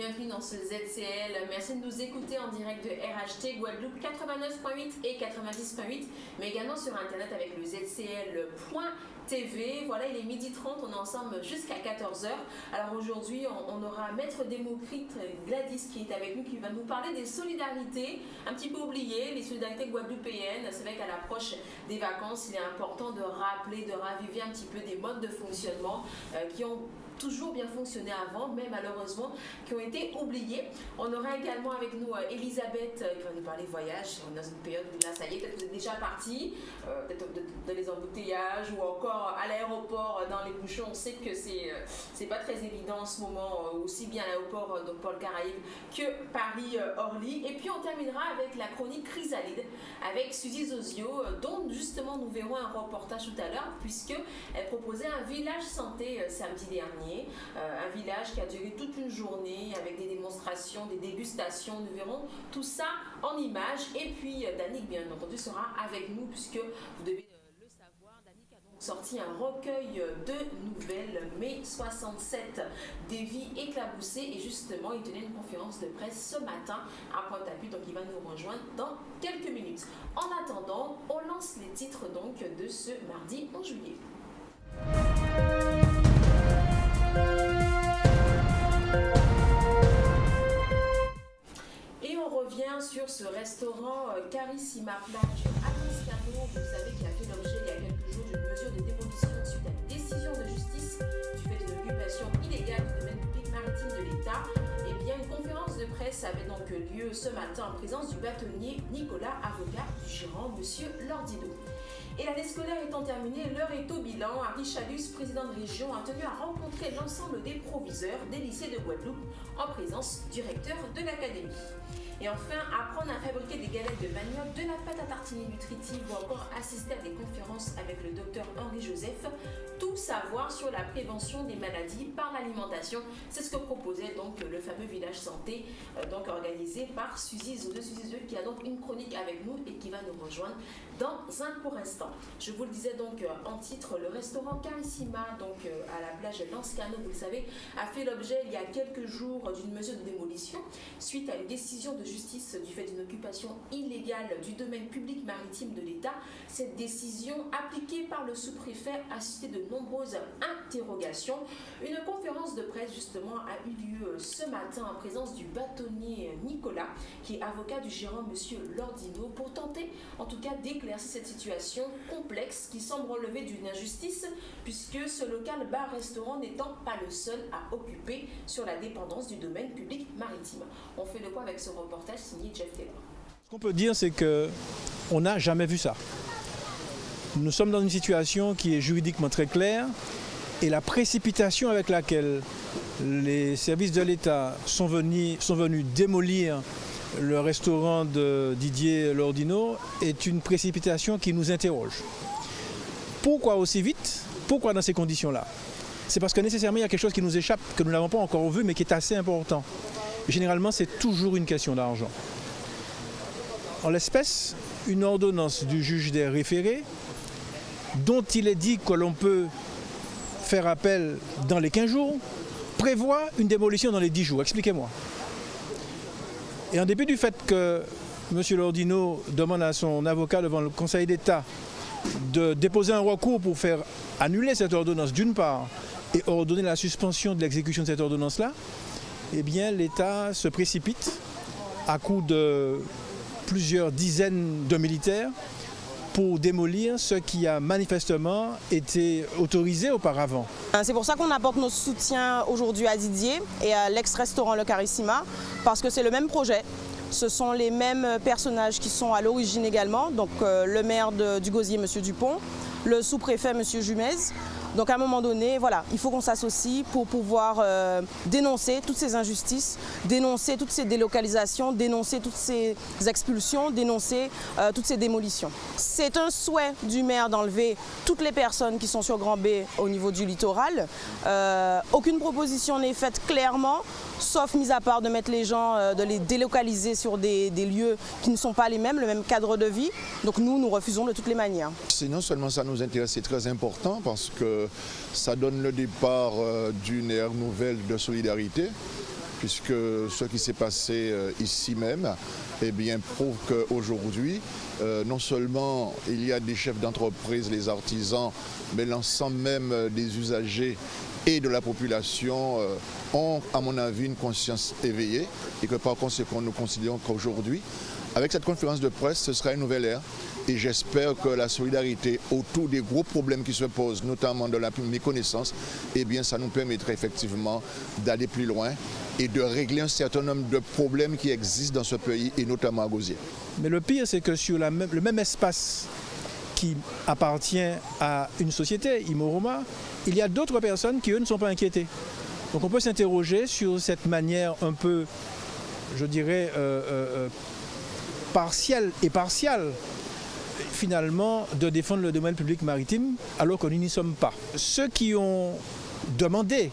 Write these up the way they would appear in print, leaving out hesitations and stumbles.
bienvenue dans ce ZCL. Merci de nous écouter en direct de RHT Guadeloupe 89.8 et 90.8, mais également sur internet avec le ZCL.tv. Voilà, il est 12h30, on est ensemble jusqu'à 14h. Alors aujourd'hui, on aura Maître Démocrite Gladys qui est avec nous, qui va nous parler des solidarités un petit peu oubliées, les solidarités guadeloupéennes. C'est vrai qu'à l'approche des vacances, il est important de rappeler, de raviver un petit peu des modes de fonctionnement qui ont toujours bien fonctionné avant, mais malheureusement qui ont été oubliés. On aura également avec nous Elisabeth qui va nous parler voyage. On est dans une période où là, ça y est, peut-être que vous êtes déjà parti, peut-être dans les embouteillages ou encore à l'aéroport, dans les bouchons. On sait que c'est pas très évident en ce moment, aussi bien à l'aéroport de Port-le-Caraïbe que Paris-Orly. Et puis on terminera avec la chronique Chrysalide avec Suzy Zozio, dont justement nous verrons un reportage tout à l'heure, puisqu'elle proposait un village santé samedi dernier. Un village qui a duré toute une journée avec des démonstrations, des dégustations. Nous verrons tout ça en images. Et puis Danick, bien entendu, sera avec nous puisque vous devez le savoir. Danick a donc sorti un recueil de nouvelles, mai 67, des vies éclaboussées. Et justement, il tenait une conférence de presse ce matin à Pointe-à-Pitre. Donc il va nous rejoindre dans quelques minutes. En attendant, on lance les titres donc de ce mardi 11 juillet. Et on revient sur ce restaurant Carissima Plage à Toscano, vous savez, qui a fait l'objet il y a quelques jours d'une mesure de démolition suite à une décision de justice du fait d'une occupation illégale du domaine public maritime de l'État. Eh bien, une conférence de presse avait donc lieu ce matin en présence du bâtonnier Nicolas, avocat du gérant, monsieur Lordino. Et l'année scolaire étant terminée, l'heure est au bilan. Henri Chalus, président de région, a tenu à rencontrer l'ensemble des proviseurs des lycées de Guadeloupe en présence du recteur de l'académie. Et enfin, apprendre à fabriquer des galettes de manioc, de la pâte à tartiner nutritive ou encore assister à des conférences avec le docteur Henri Joseph. Tout savoir sur la prévention des maladies par l'alimentation. C'est ce que proposait donc le fameux village santé, donc organisé par Suzy Zozio, qui a donc une chronique avec nous et qui va nous rejoindre dans un court instant. Je vous le disais donc en titre, le restaurant Carissima, donc à la plage de Toscano, vous le savez, a fait l'objet il y a quelques jours d'une mesure de démolition suite à une décision de justice du fait d'une occupation illégale du domaine public maritime de l'État. Cette décision, appliquée par le sous-préfet, a suscité de nombreuses interrogations. Une conférence de presse justement a eu lieu ce matin en présence du bâtonnier Nicolas, qui est avocat du gérant monsieur Lordino, pour tenter en tout cas d'éclaircir cette situation complexe qui semble relever d'une injustice, puisque ce local bar-restaurant n'étant pas le seul à occuper sur la dépendance du domaine public maritime. On fait le point avec ce reportage signé Jeff Taylor. Ce qu'on peut dire, c'est qu'on n'a jamais vu ça. Nous sommes dans une situation qui est juridiquement très claire et la précipitation avec laquelle les services de l'État sont venus démolir le restaurant de Didier Lordino est une précipitation qui nous interroge. Pourquoi aussi vite? Pourquoi dans ces conditions-là? C'est parce que nécessairement il y a quelque chose qui nous échappe, que nous n'avons pas encore vu, mais qui est assez important. Généralement, c'est toujours une question d'argent. En l'espèce, une ordonnance du juge des référés, dont il est dit que l'on peut faire appel dans les 15 jours, prévoit une démolition dans les 10 jours. Expliquez-moi. Et en dépit du fait que M. Lordino demande à son avocat devant le Conseil d'État de déposer un recours pour faire annuler cette ordonnance d'une part et ordonner la suspension de l'exécution de cette ordonnance-là, eh bien l'État se précipite à coup de plusieurs dizaines de militaires pour démolir ce qui a manifestement été autorisé auparavant. C'est pour ça qu'on apporte nos soutiens aujourd'hui à Didier et à l'ex-restaurant Le Carissima, parce que c'est le même projet. Ce sont les mêmes personnages qui sont à l'origine également, donc le maire du Gosier, M. Dupont, le sous-préfet, M. Jumez. Donc à un moment donné, voilà, il faut qu'on s'associe pour pouvoir dénoncer toutes ces injustices, dénoncer toutes ces délocalisations, dénoncer toutes ces expulsions, dénoncer toutes ces démolitions. C'est un souhait du maire d'enlever toutes les personnes qui sont sur Grand B au niveau du littoral. Aucune proposition n'est faite clairement, sauf mis à part de mettre les gens, de les délocaliser sur des lieux qui ne sont pas les mêmes, le même cadre de vie. Donc nous refusons de toutes les manières. Non seulement ça nous intéresse, c'est très important parce que ça donne le départ d'une ère nouvelle de solidarité. puisque ce qui s'est passé ici même eh bien, prouve qu'aujourd'hui, non seulement il y a des chefs d'entreprise, les artisans, mais l'ensemble même des usagers et de la population ont, à mon avis, une conscience éveillée et que par conséquent, nous considérons qu'aujourd'hui, avec cette conférence de presse, ce sera une nouvelle ère et j'espère que la solidarité autour des gros problèmes qui se posent, notamment de la méconnaissance, eh bien, ça nous permettrait effectivement d'aller plus loin et de régler un certain nombre de problèmes qui existent dans ce pays et notamment à Gosier. Mais le pire, c'est que sur le même espace qui appartient à une société, Imoroma, il y a d'autres personnes qui, eux, ne sont pas inquiétées. Donc on peut s'interroger sur cette manière un peu, je dirais, partielle et partiale, finalement, de défendre le domaine public maritime, alors que nous n'y sommes pas. Ceux qui ont demandé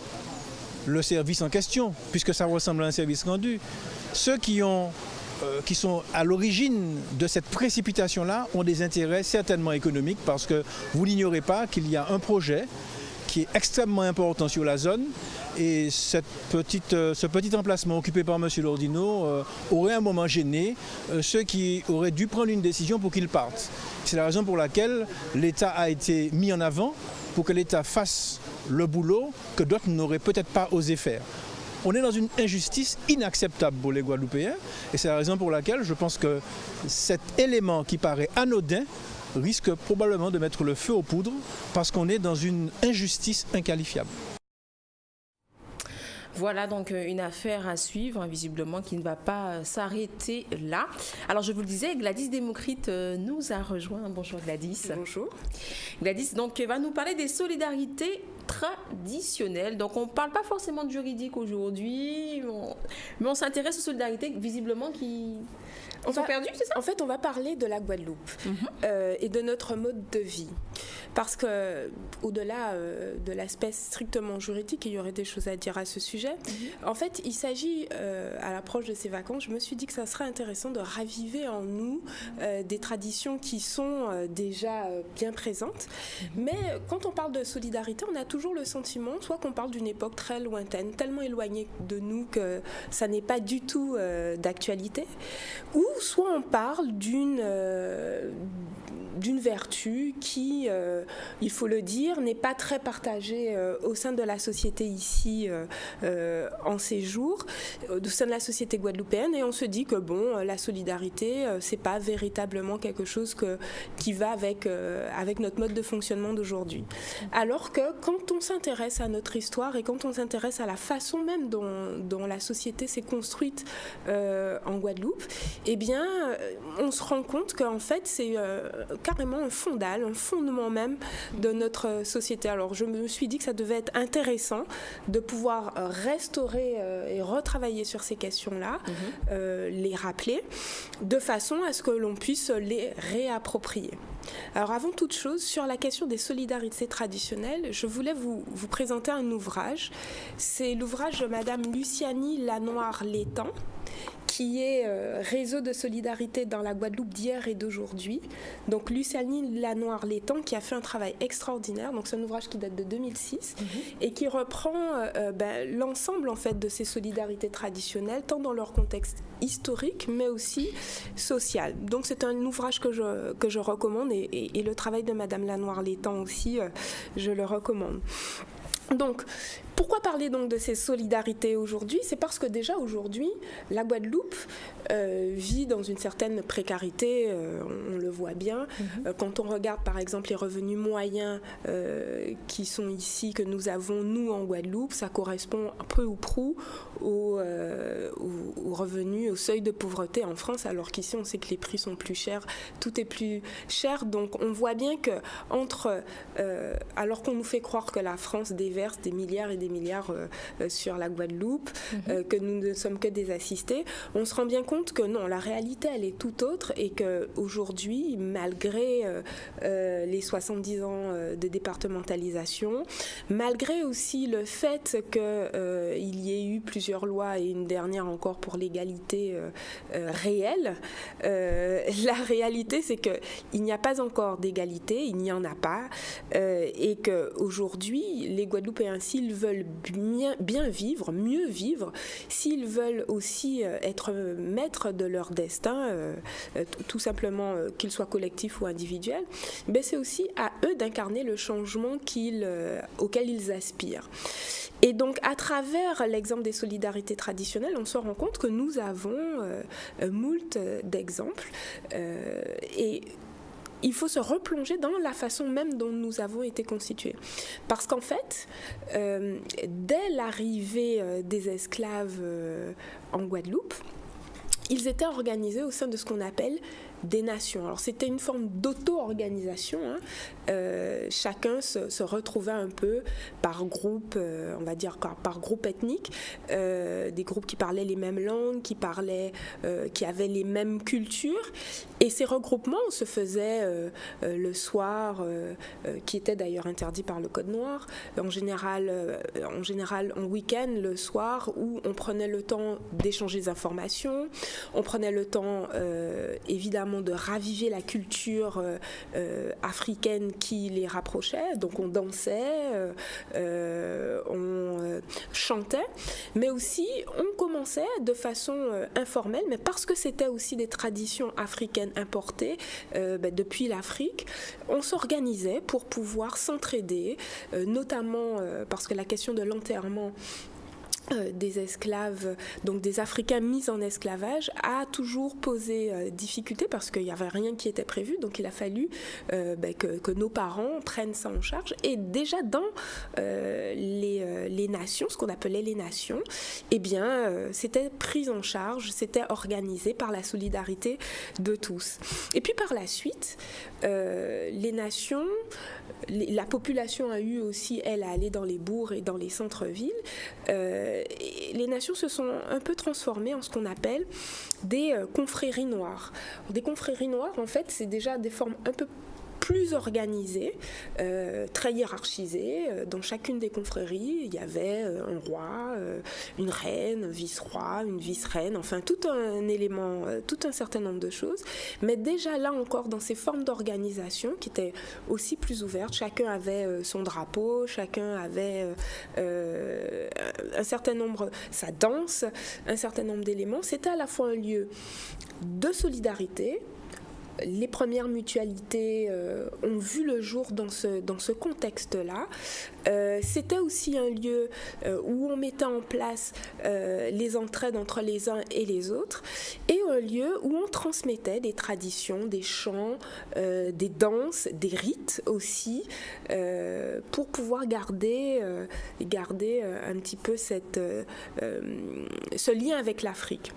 le service en question, puisque ça ressemble à un service rendu, ceux qui sont à l'origine de cette précipitation-là ont des intérêts certainement économiques, parce que vous n'ignorez pas qu'il y a un projet qui est extrêmement important sur la zone et ce petit emplacement occupé par M. Lordino aurait un moment gêné ceux qui auraient dû prendre une décision pour qu'ils partent. C'est la raison pour laquelle l'État a été mis en avant pour que l'État fasse le boulot que d'autres n'auraient peut-être pas osé faire. On est dans une injustice inacceptable pour les Guadeloupéens et c'est la raison pour laquelle je pense que cet élément qui paraît anodin risque probablement de mettre le feu aux poudres parce qu'on est dans une injustice inqualifiable. Voilà donc une affaire à suivre, visiblement, qui ne va pas s'arrêter là. Alors je vous le disais, Gladys Democrite nous a rejoint. Bonjour Gladys. Bonjour. Gladys donc, va nous parler des solidarités traditionnelles. Donc on ne parle pas forcément de juridique aujourd'hui, mais on s'intéresse aux solidarités visiblement qui sont perdues, c'est ça? En fait, on va parler de la Guadeloupe et de notre mode de vie. Parce que, au-delà de l'aspect strictement juridique, il y aurait des choses à dire à ce sujet. En fait, il s'agit, à l'approche de ces vacances, je me suis dit que ça serait intéressant de raviver en nous des traditions qui sont déjà bien présentes. Mais quand on parle de solidarité, on a toujours le sentiment, soit qu'on parle d'une époque très lointaine, tellement éloignée de nous que ça n'est pas du tout d'actualité, ou soit on parle d'une vertu qui, il faut le dire, n'est pas très partagée au sein de la société ici en ces jours, au sein de la société guadeloupéenne, et on se dit que bon, la solidarité, c'est pas véritablement quelque chose qui va avec notre mode de fonctionnement d'aujourd'hui. Alors que quand on s'intéresse à notre histoire et quand on s'intéresse à la façon même dont la société s'est construite en Guadeloupe, eh bien, on se rend compte qu'en fait, c'est carrément un fondement même de notre société. Alors, je me suis dit que ça devait être intéressant de pouvoir restaurer et retravailler sur ces questions-là, les rappeler, de façon à ce que l'on puisse les réapproprier. Alors, avant toute chose, sur la question des solidarités traditionnelles, je voulais vous présenter un ouvrage. C'est l'ouvrage de Madame Luciani Lanoir-Létang, qui est réseau de solidarité dans la Guadeloupe d'hier et d'aujourd'hui. Donc Luciani Lanoir-Létang qui a fait un travail extraordinaire. Donc c'est un ouvrage qui date de 2006 et qui reprend l'ensemble en fait de ces solidarités traditionnelles, tant dans leur contexte historique mais aussi social. Donc c'est un ouvrage que je recommande et le travail de Madame Lanoir-Létang aussi, je le recommande. Donc, pourquoi parler donc de ces solidarités aujourd'hui? C'est parce que déjà aujourd'hui, la Guadeloupe vit dans une certaine précarité, on le voit bien. Quand on regarde par exemple les revenus moyens qui sont ici, que nous avons nous en Guadeloupe, ça correspond peu ou prou aux revenus, au seuil de pauvreté en France, alors qu'ici on sait que les prix sont plus chers, tout est plus cher. Donc on voit bien que alors qu'on nous fait croire que la France déverse des milliards et des milliards sur la Guadeloupe, que nous ne sommes que des assistés, on se rend bien compte que non, la réalité elle est tout autre et qu'aujourd'hui, malgré les 70 ans de départementalisation, malgré aussi le fait qu'il y ait eu plusieurs lois et une dernière encore pour l'égalité réelle, la réalité c'est qu'il n'y a pas encore d'égalité, il n'y en a pas, et qu'aujourd'hui les Guadeloupéens, s'ils veulent veulent bien vivre, mieux vivre, s'ils veulent aussi être maîtres de leur destin, tout simplement qu'il soit collectif ou individuel, ben c'est aussi à eux d'incarner le changement auquel ils aspirent. Et donc, à travers l'exemple des solidarités traditionnelles, on se rend compte que nous avons moult d'exemples. Et il faut se replonger dans la façon même dont nous avons été constitués. Parce qu'en fait, dès l'arrivée des esclaves en Guadeloupe, ils étaient organisés au sein de ce qu'on appelle des nations. Alors c'était une forme d'auto-organisation, hein. Chacun se retrouvait un peu par groupe, on va dire par groupe ethnique, des groupes qui parlaient les mêmes langues, qui avaient les mêmes cultures, et ces regroupements se faisaient le soir, qui était d'ailleurs interdit par le Code noir, en général en week-end, le soir, où on prenait le temps d'échanger des informations, on prenait le temps évidemment de raviver la culture africaine qui les rapprochait. Donc on dansait, on chantait, mais aussi on commençait de façon informelle, mais parce que c'était aussi des traditions africaines importées depuis l'Afrique, on s'organisait pour pouvoir s'entraider, notamment parce que la question de l'enterrement des esclaves, donc des Africains mis en esclavage, a toujours posé difficulté parce qu'il n'y avait rien qui était prévu, donc il a fallu que nos parents prennent ça en charge. Et déjà dans les nations, ce qu'on appelait les nations, eh bien c'était pris en charge, c'était organisé par la solidarité de tous. Et puis par la suite, les nations, la population a eu aussi, elle, à aller dans les bourgs et dans les centres-villes. Les nations se sont un peu transformées en ce qu'on appelle des confréries noires. Des confréries noires, en fait, c'est déjà des formes un peu plus organisées, très hiérarchisées. Dans chacune des confréries, il y avait un roi, une reine, un vice-roi, une vice-reine, enfin tout un élément, tout un certain nombre de choses. Mais déjà là encore, dans ces formes d'organisation qui étaient aussi plus ouvertes, chacun avait son drapeau, chacun avait un certain nombre, sa danse, un certain nombre d'éléments. C'était à la fois un lieu de solidarité. Les premières mutualités ont vu le jour dans ce contexte-là. C'était aussi un lieu où on mettait en place les entraides entre les uns et les autres, et un lieu où on transmettait des traditions, des chants, des danses, des rites aussi, pour pouvoir garder un petit peu ce lien avec l'Afrique.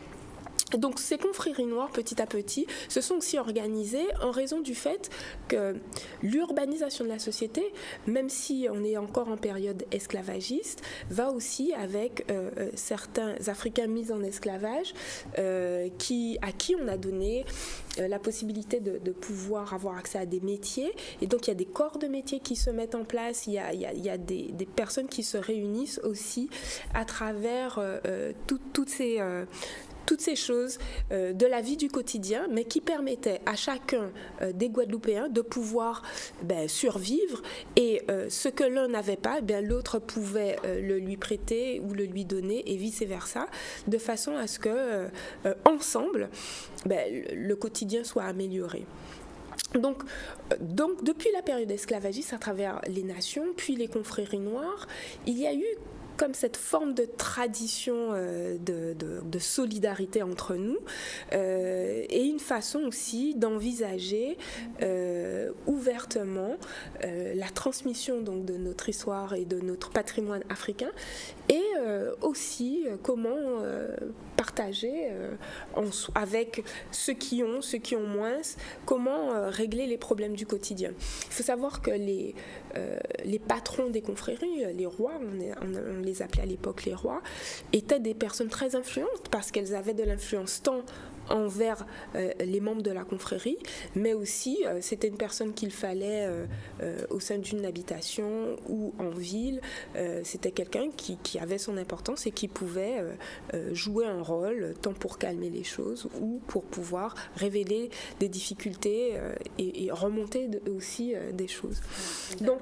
Donc ces confréries noires, petit à petit, se sont aussi organisées en raison du fait que l'urbanisation de la société, même si on est encore en période esclavagiste, va aussi avec certains Africains mis en esclavage, à qui on a donné la possibilité de pouvoir avoir accès à des métiers. Et donc il y a des corps de métiers qui se mettent en place, il y a des personnes qui se réunissent aussi à travers toutes ces choses de la vie du quotidien, mais qui permettaient à chacun des Guadeloupéens de pouvoir survivre, et ce que l'un n'avait pas, l'autre pouvait le lui prêter ou le lui donner, et vice-versa, de façon à ce que, ensemble, le quotidien soit amélioré. Donc, depuis la période esclavagiste, à travers les nations, puis les confréries noires, il y a eu comme cette forme de tradition de solidarité entre nous, et une façon aussi d'envisager ouvertement la transmission donc de notre histoire et de notre patrimoine africain, et aussi comment partager avec ceux qui ont moins, comment régler les problèmes du quotidien. Il faut savoir que les patrons des confréries, les rois, on les appelait à l'époque les rois, étaient des personnes très influentes parce qu'elles avaient de l'influence tant envers les membres de la confrérie, mais aussi c'était une personne qu'il fallait au sein d'une habitation ou en ville. C'était quelqu'un qui avait son importance et qui pouvait jouer un rôle, tant pour calmer les choses ou pour pouvoir révéler des difficultés et remonter aussi des choses. Donc,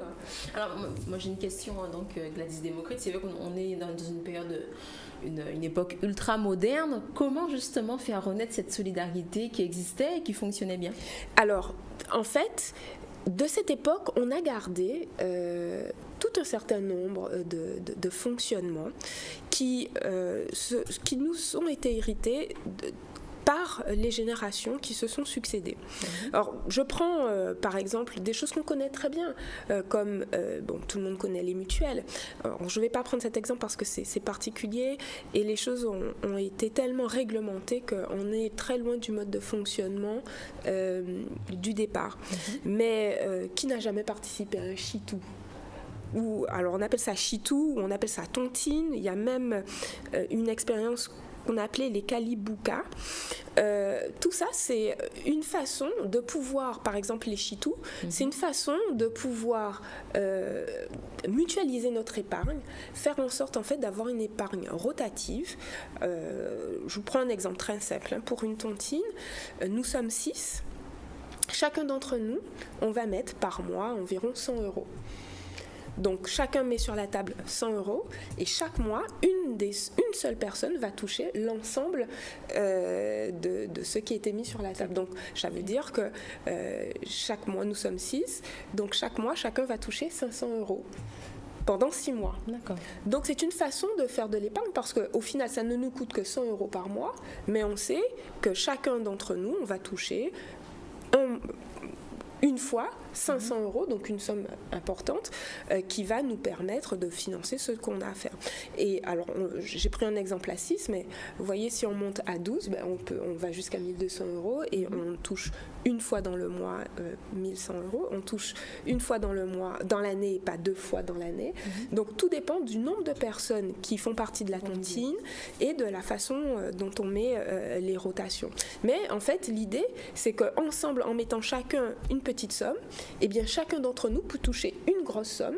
alors moi j'ai une question, hein, donc Gladys Démocrite, c'est vrai qu'on est dans une période, une époque ultra moderne. Comment justement faire renaître cette solidarité qui existait et qui fonctionnait bien? Alors, en fait, de cette époque, on a gardé tout un certain nombre de fonctionnements qui nous ont été hérités par les générations qui se sont succédées. Alors, je prends par exemple des choses qu'on connaît très bien, comme tout le monde connaît les mutuelles. Alors, je ne vais pas prendre cet exemple parce que c'est particulier et les choses ont été tellement réglementées qu'on est très loin du mode de fonctionnement du départ. Mais qui n'a jamais participé à un chitou? Alors on appelle ça chitou, ou on appelle ça tontine. Il y a même une expérience qu'on appelait les kaliboukas. Tout ça, c'est une façon de pouvoir, par exemple les chitous, c'est une façon de pouvoir mutualiser notre épargne, faire en sorte en fait d'avoir une épargne rotative. Je vous prends un exemple très simple. Hein. Pour une tontine, nous sommes 6. Chacun d'entre nous, on va mettre par mois environ 100 €. Donc chacun met sur la table 100 € et chaque mois, une seule personne va toucher l'ensemble de ce qui a été mis sur la table. Donc ça veut dire que chaque mois, nous sommes 6, donc chaque mois, chacun va toucher 500 € pendant 6 mois. D'accord. Donc c'est une façon de faire de l'épargne parce qu'au final, ça ne nous coûte que 100 € par mois, mais on sait que chacun d'entre nous, on va toucher une fois 500 €, donc une somme importante qui va nous permettre de financer ce qu'on a à faire. Et alors, j'ai pris un exemple à 6, mais vous voyez, si on monte à 12, on va jusqu'à 1200 € et on touche une fois dans le mois 1100 €. On touche une fois dans le mois, dans l'année, et pas 2 fois dans l'année. Donc, tout dépend du nombre de personnes qui font partie de la tontine et de la façon dont on met les rotations. Mais en fait, l'idée, c'est qu'ensemble, en mettant chacun une petite somme, eh bien, chacun d'entre nous peut toucher une grosse somme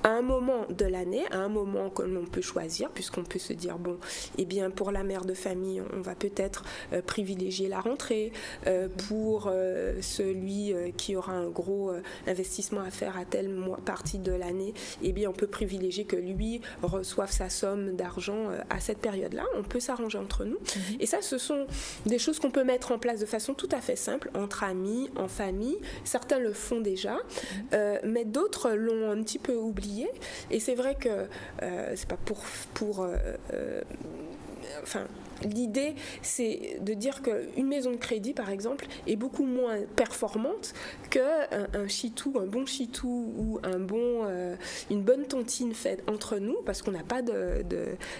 à un moment de l'année, à un moment que l'on peut choisir, puisqu'on peut se dire, bon, eh bien, pour la mère de famille, on va peut-être privilégier la rentrée. Pour celui qui aura un gros investissement à faire à telle partie de l'année, eh bien, on peut privilégier que lui reçoive sa somme d'argent à cette période-là. On peut s'arranger entre nous. Et ça, ce sont des choses qu'on peut mettre en place de façon tout à fait simple, entre amis, en famille. Certains le font déjà, mais d'autres l'ont un petit peu oublié. Et c'est vrai que c'est pas l'idée, c'est de dire qu'une maison de crédit, par exemple, est beaucoup moins performante qu'un chitou, un bon chitou ou une bonne tontine faite entre nous, parce qu'on n'a pas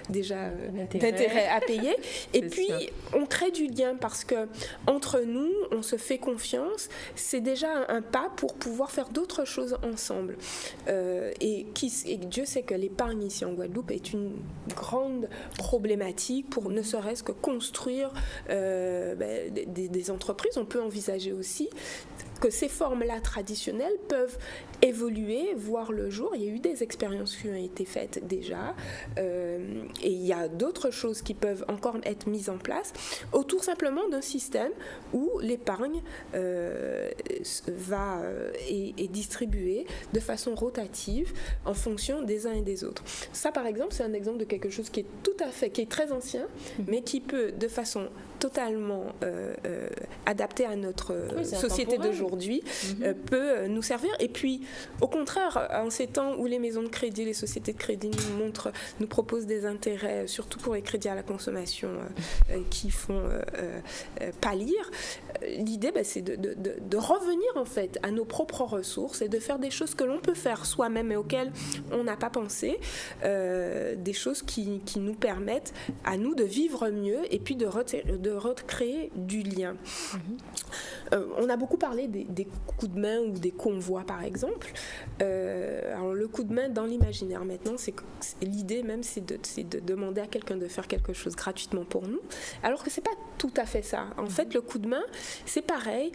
d'intérêt à payer. Et puis, on crée du lien parce que entre nous, on se fait confiance. C'est déjà un pas pour pouvoir faire d'autres choses ensemble. Et Dieu sait que l'épargne ici en Guadeloupe est une grande problématique pour ne serait-ce que construire des entreprises. On peut envisager aussi que ces formes-là traditionnelles peuvent évoluer, voir le jour. Il y a eu des expériences qui ont été faites déjà et il y a d'autres choses qui peuvent encore être mises en place autour simplement d'un système où l'épargne est distribuée de façon rotative en fonction des uns et des autres. Ça, par exemple, c'est un exemple de quelque chose qui est très ancien, mais qui peut, de façon totalement adaptée à notre société d'aujourd'hui, peut nous servir. Et puis, au contraire, en ces temps où les maisons de crédit, les sociétés de crédit nous proposent des intérêts, surtout pour les crédits à la consommation qui font pâlir, l'idée, c'est de revenir en fait à nos propres ressources et de faire des choses que l'on peut faire soi-même et auxquelles on n'a pas pensé, des choses qui nous permettent à nous de vivre mieux et puis de recréer du lien. On a beaucoup parlé des coups de main ou des convois par exemple. Alors le coup de main dans l'imaginaire maintenant, l'idée même c'est de demander à quelqu'un de faire quelque chose gratuitement pour nous, alors que c'est pas tout à fait ça. En fait, le coup de main, c'est pareil,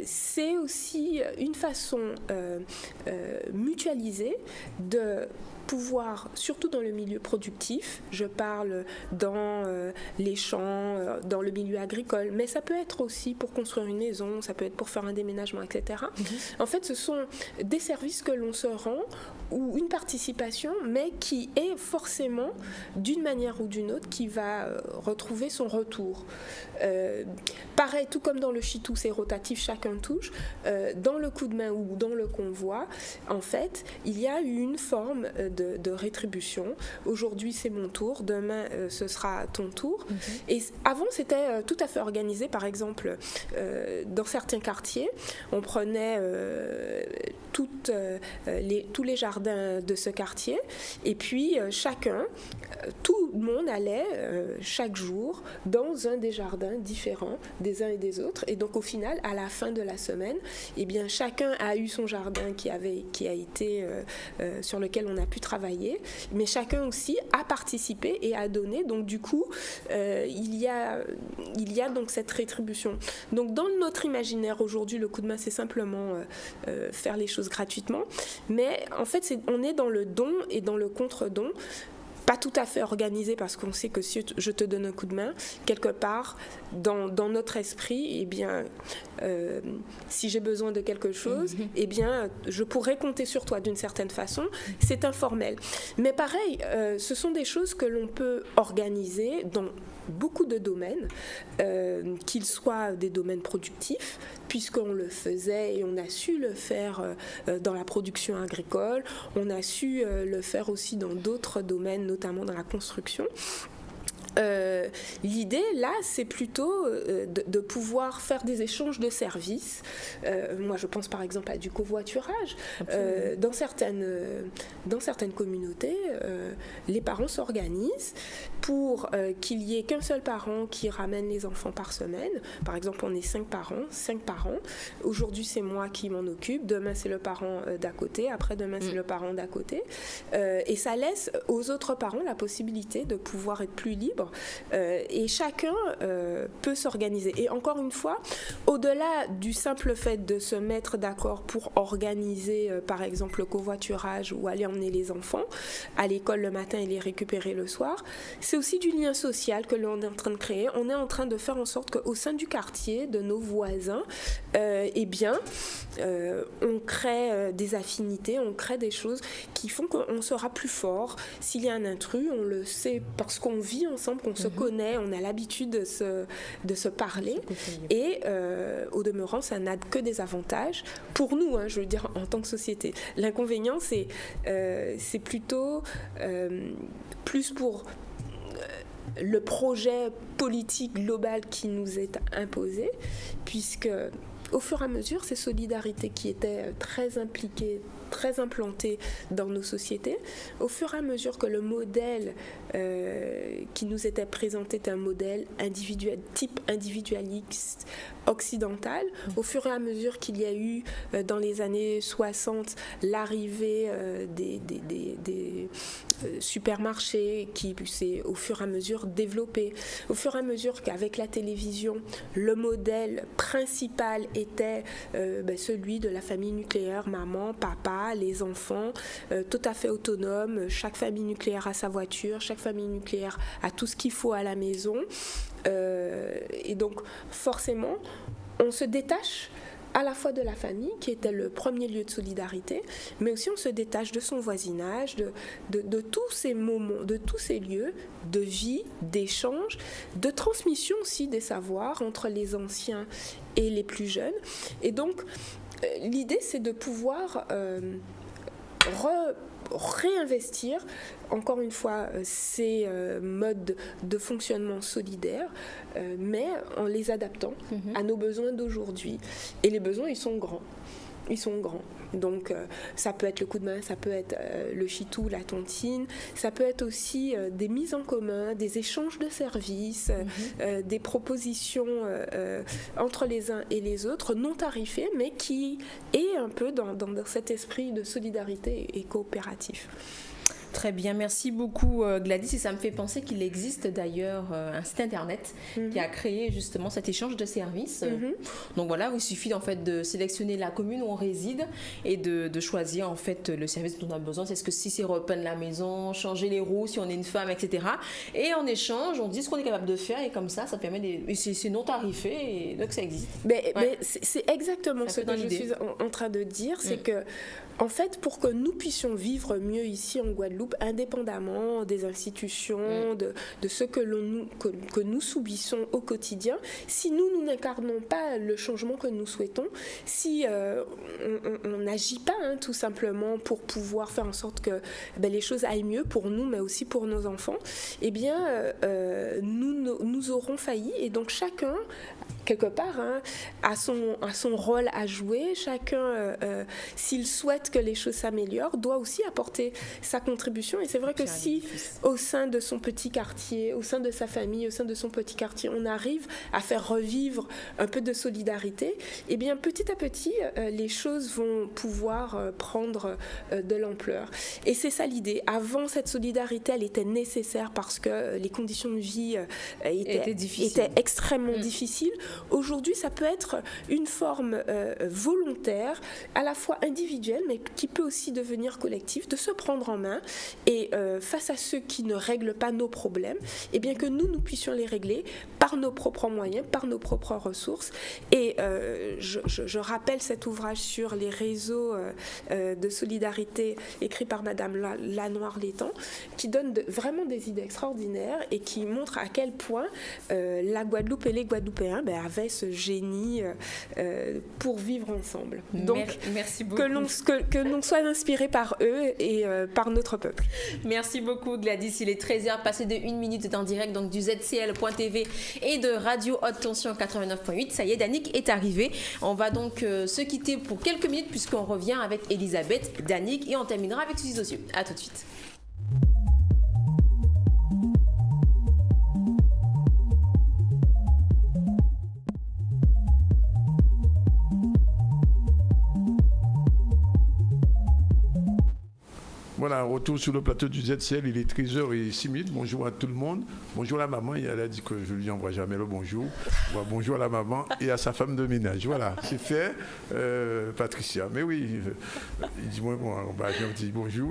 c'est aussi une façon mutualisée de pouvoir, surtout dans le milieu productif, je parle dans les champs, dans le milieu agricole, mais ça peut être aussi pour construire une maison, ça peut être pour faire un déménagement, etc. En fait, ce sont des services que l'on se rend ou une participation, mais qui est forcément, d'une manière ou d'une autre, qui va retrouver son retour. Pareil, tout comme dans le chitou, c'est rotatif, chacun touche, dans le coup de main ou dans le convoi, en fait, il y a une forme de rétribution. Aujourd'hui, c'est mon tour, demain, ce sera ton tour. Et avant, c'était tout à fait organisé. Par exemple, dans certains quartiers, on prenait tous les jardins de ce quartier et puis tout le monde allait chaque jour dans un des jardins différents des uns et des autres. Et donc, au final, à la fin de la semaine, eh bien, chacun a eu son jardin qui a été sur lequel on a pu travailler, mais chacun aussi a participé et a donné. Donc, du coup, il y a donc cette rétribution. Donc, dans notre imaginaire aujourd'hui, le coup de main, c'est simplement faire les choses gratuitement. Mais en fait, on est dans le don et dans le contre-don. Pas tout à fait organisé parce qu'on sait que si je te donne un coup de main, quelque part, dans notre esprit, eh bien, si j'ai besoin de quelque chose, eh bien, je pourrais compter sur toi d'une certaine façon. C'est informel. Mais pareil, ce sont des choses que l'on peut organiser dans beaucoup de domaines, qu'ils soient des domaines productifs, puisqu'on le faisait et on a su le faire dans la production agricole, on a su le faire aussi dans d'autres domaines, notamment dans la construction. L'idée, là, c'est plutôt de pouvoir faire des échanges de services. Moi, je pense par exemple à du covoiturage. Dans certaines communautés, les parents s'organisent pour qu'il y ait qu'un seul parent qui ramène les enfants par semaine. Par exemple, on est 5 parents. Aujourd'hui, c'est moi qui m'en occupe. Demain, c'est le parent d'à côté. Après-demain, c'est le parent d'à côté. Et ça laisse aux autres parents la possibilité de pouvoir être plus libres. Et chacun peut s'organiser. Et encore une fois, au-delà du simple fait de se mettre d'accord pour organiser, par exemple, le covoiturage ou aller emmener les enfants à l'école le matin et les récupérer le soir, c'est aussi du lien social que l'on est en train de créer. On est en train de faire en sorte qu'au sein du quartier, de nos voisins, eh bien, on crée des affinités, on crée des choses qui font qu'on sera plus fort. S'il y a un intrus, on le sait parce qu'on vit ensemble, qu'on se connaît, on a l'habitude de se parler. Et au demeurant, ça n'a que des avantages pour nous, hein, je veux dire, en tant que société. L'inconvénient, c'est plutôt plus pour le projet politique global qui nous est imposé, puisque au fur et à mesure, ces solidarités qui étaient très impliquées, très implantées dans nos sociétés, au fur et à mesure que le modèle qui nous était présenté est un modèle type individualiste occidental, au fur et à mesure qu'il y a eu dans les années 60 l'arrivée des supermarchés qui s'est au fur et à mesure développé, au fur et à mesure qu'avec la télévision, le modèle principal était celui de la famille nucléaire, maman, papa, les enfants, tout à fait autonomes, chaque famille nucléaire a sa voiture, chaque famille nucléaire a tout ce qu'il faut à la maison. Et donc forcément, on se détache à la fois de la famille, qui était le premier lieu de solidarité, mais aussi on se détache de son voisinage, de tous ces moments, de tous ces lieux de vie, d'échange, de transmission aussi des savoirs entre les anciens et les plus jeunes. Et donc, l'idée, c'est de pouvoir réinvestir, encore une fois, ces modes de fonctionnement solidaires, mais en les adaptant à nos besoins d'aujourd'hui. Et les besoins, ils sont grands. Ils sont grands. Donc ça peut être le coup de main, ça peut être le chitou, la tontine, ça peut être aussi des mises en commun, des échanges de services, des propositions entre les uns et les autres, non tarifées, mais qui est un peu dans cet esprit de solidarité et coopératif. Très bien, merci beaucoup Gladys. Et ça me fait penser qu'il existe d'ailleurs un site internet qui a créé justement cet échange de services. Donc voilà, il suffit en fait de sélectionner la commune où on réside et de choisir en fait le service dont on a besoin. Est-ce que si c'est repeindre la maison, changer les roues si on est une femme, etc. Et en échange, on dit ce qu'on est capable de faire et comme ça permet c'est non tarifé et donc ça existe. Mais c'est exactement ce que je suis en train de dire, c'est que en fait, pour que nous puissions vivre mieux ici en Guadeloupe, indépendamment des institutions, de ce que nous subissons au quotidien, si nous n'incarnons pas le changement que nous souhaitons, si on n'agit pas tout simplement pour pouvoir faire en sorte que les choses aillent mieux pour nous, mais aussi pour nos enfants, eh bien, nous aurons failli. Et donc chacun, quelque part, a son rôle à jouer. Chacun, s'il souhaite que les choses s'améliorent, doit aussi apporter sa contribution. Et c'est vrai que si, au sein de son petit quartier, au sein de sa famille, au sein de son petit quartier, on arrive à faire revivre un peu de solidarité, eh bien, petit à petit, les choses vont pouvoir prendre de l'ampleur. Et c'est ça l'idée. Avant, cette solidarité, elle était nécessaire parce que les conditions de vie étaient extrêmement difficiles. Aujourd'hui, ça peut être une forme volontaire, à la fois individuelle, mais qui peut aussi devenir collective, de se prendre en main et face à ceux qui ne règlent pas nos problèmes, eh bien que nous puissions les régler par nos propres moyens, par nos propres ressources. Et je rappelle cet ouvrage sur les réseaux de solidarité écrit par Madame Lanoir-Létang, qui donne vraiment des idées extraordinaires et qui montre à quel point la Guadeloupe et les Guadeloupéens avaient ce génie pour vivre ensemble. Donc, merci beaucoup. Que l'on soit inspiré par eux et par notre peuple. Merci beaucoup Gladys. Il est 13h, passé de 1 minute en direct donc du ZCL.tv et de Radio Haute Tension 89.8. Ça y est, Danick est arrivé. On va donc se quitter pour quelques minutes puisqu'on revient avec Elisabeth, Danick et on terminera avec Suzy Zosieux. À tout de suite. Voilà, retour sur le plateau du ZCL, il est 13h06. Bonjour à tout le monde. Bonjour à la maman, elle a dit que je lui envoie jamais le bonjour. Bonjour à la maman et à sa femme de ménage. Voilà, c'est fait. Patricia, mais oui, dis-moi, je dis bonjour.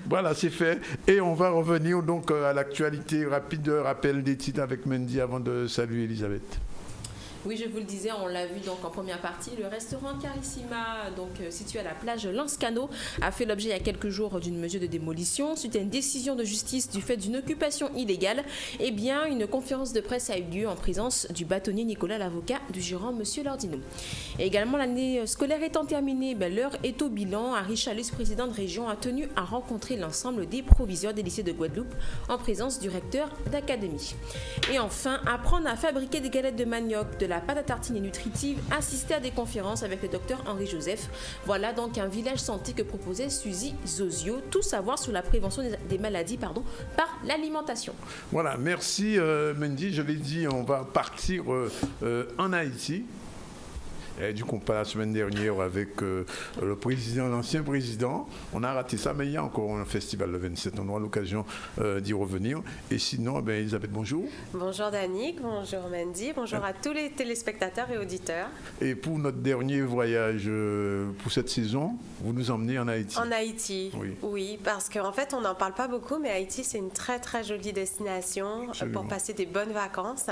Voilà, c'est fait. Et on va revenir donc à l'actualité rapide, rappel des titres avec Mendy avant de saluer Elisabeth. Oui, je vous le disais, on l'a vu donc en première partie, le restaurant Carissima, donc situé à la plage Lance-Cano, a fait l'objet il y a quelques jours d'une mesure de démolition suite à une décision de justice du fait d'une occupation illégale. Eh bien, une conférence de presse a eu lieu en présence du bâtonnier Nicolas, l'avocat du gérant Monsieur Lordino. Et également, l'année scolaire étant terminée, l'heure est au bilan. Henri Chalus, président de région, a tenu à rencontrer l'ensemble des proviseurs des lycées de Guadeloupe en présence du recteur d'académie. Et enfin, apprendre à fabriquer des galettes de manioc, de la pâte à tartiner nutritive, assister à des conférences avec le docteur Henri Joseph. Voilà donc un village santé que proposait Suzy Zosieux. Tout savoir sur la prévention des maladies par l'alimentation. Voilà, merci Mendy. Je l'ai dit, on va partir en Haïti. Et du coup, pas la semaine dernière avec le président, l'ancien président. On a raté ça, mais il y a encore un festival le 27. On aura l'occasion d'y revenir. Et sinon, Elisabeth, bonjour. Bonjour Danick, bonjour Mendy, bonjour à tous les téléspectateurs et auditeurs. Et pour notre dernier voyage pour cette saison, vous nous emmenez en Haïti. En Haïti, oui, parce qu'en fait, on n'en parle pas beaucoup, mais Haïti, c'est une très très jolie destination pour passer des bonnes vacances.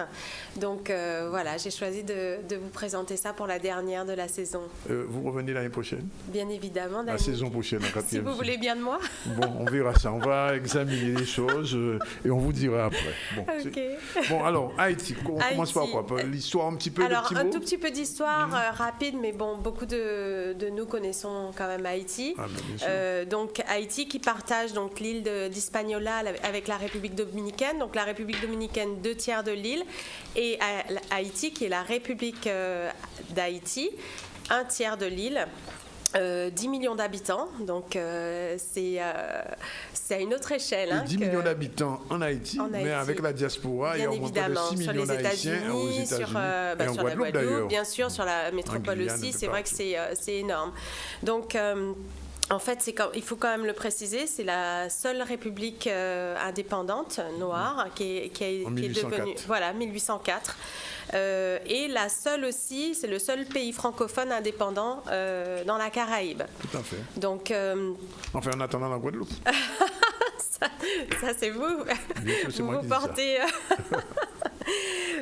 Donc voilà, j'ai choisi de vous présenter ça pour la dernière dernière de la saison. Vous revenez l'année prochaine? Bien évidemment, Dani. La saison prochaine, en 4e. Si vous voulez bien de moi. Bon, on verra ça. On va examiner les choses et on vous dira après. Bon, okay. Bon alors, Haïti, on commence par quoi? L'histoire un petit peu, alors, un tout petit peu d'histoire rapide, mais bon, beaucoup de nous connaissons quand même Haïti. Ah, bien sûr. Donc, Haïti qui partage donc, l'île d'Hispaniola avec la République dominicaine. Donc, la République dominicaine, 2 tiers de l'île. Et Haïti qui est la République d'Haïti, 1 tiers de l'île. 10 millions d'habitants, donc c'est à une autre échelle. 10 millions d'habitants en Haïti, mais avec la diaspora, il y a au moins de 6 millions d'Haïtiens aux États-Unis, sur la Guadeloupe, bien sûr, sur la métropole aussi, c'est vrai que c'est énorme. Donc, en fait, il faut quand même le préciser, c'est la seule république indépendante noire qui est devenue... Voilà, 1804. Et la seule aussi, c'est le seul pays francophone indépendant dans la Caraïbe. Tout à fait. Donc, enfin, en attendant la Guadeloupe. ça c'est vous. Vous portez...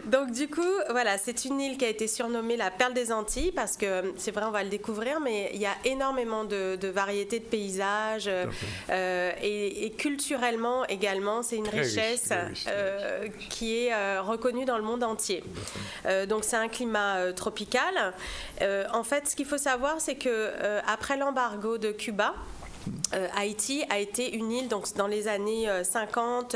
Donc du coup, voilà, c'est une île qui a été surnommée la perle des Antilles parce que c'est vrai, on va le découvrir, mais il y a énormément de variétés de paysages et culturellement également, c'est une richesse qui est reconnue dans le monde entier. Donc c'est un climat tropical. En fait, ce qu'il faut savoir, c'est que après l'embargo de Cuba, Haïti a été une île, donc dans les années 50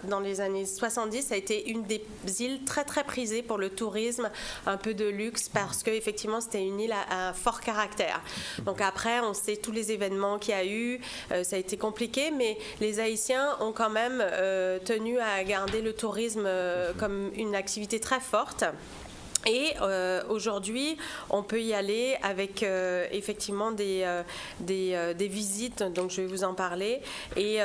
dans les années 70, ça a été une des îles très très prisées pour le tourisme, un peu de luxe, parce qu'effectivement c'était une île à fort caractère. Donc après, on sait tous les événements qu'il y a eu, ça a été compliqué, mais les Haïtiens ont quand même tenu à garder le tourisme comme une activité très forte. Et aujourd'hui, on peut y aller avec effectivement des visites, donc je vais vous en parler, et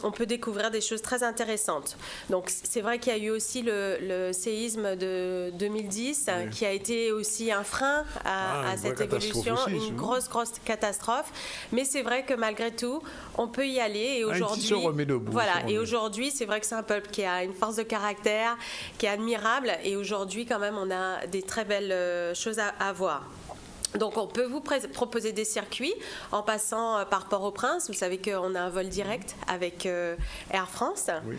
on peut découvrir des choses très intéressantes. Donc c'est vrai qu'il y a eu aussi le séisme de 2010 qui a été aussi un frein à cette évolution, aussi, une grosse catastrophe. Mais c'est vrai que malgré tout, on peut y aller. Et aujourd'hui, et aujourd'hui, c'est vrai que c'est un peuple qui a une force de caractère, qui est admirable. Et aujourd'hui, quand même, on a des très belles choses à voir. Donc, on peut vous proposer des circuits en passant par Port-au-Prince. Vous savez qu'on a un vol direct avec Air France. Oui.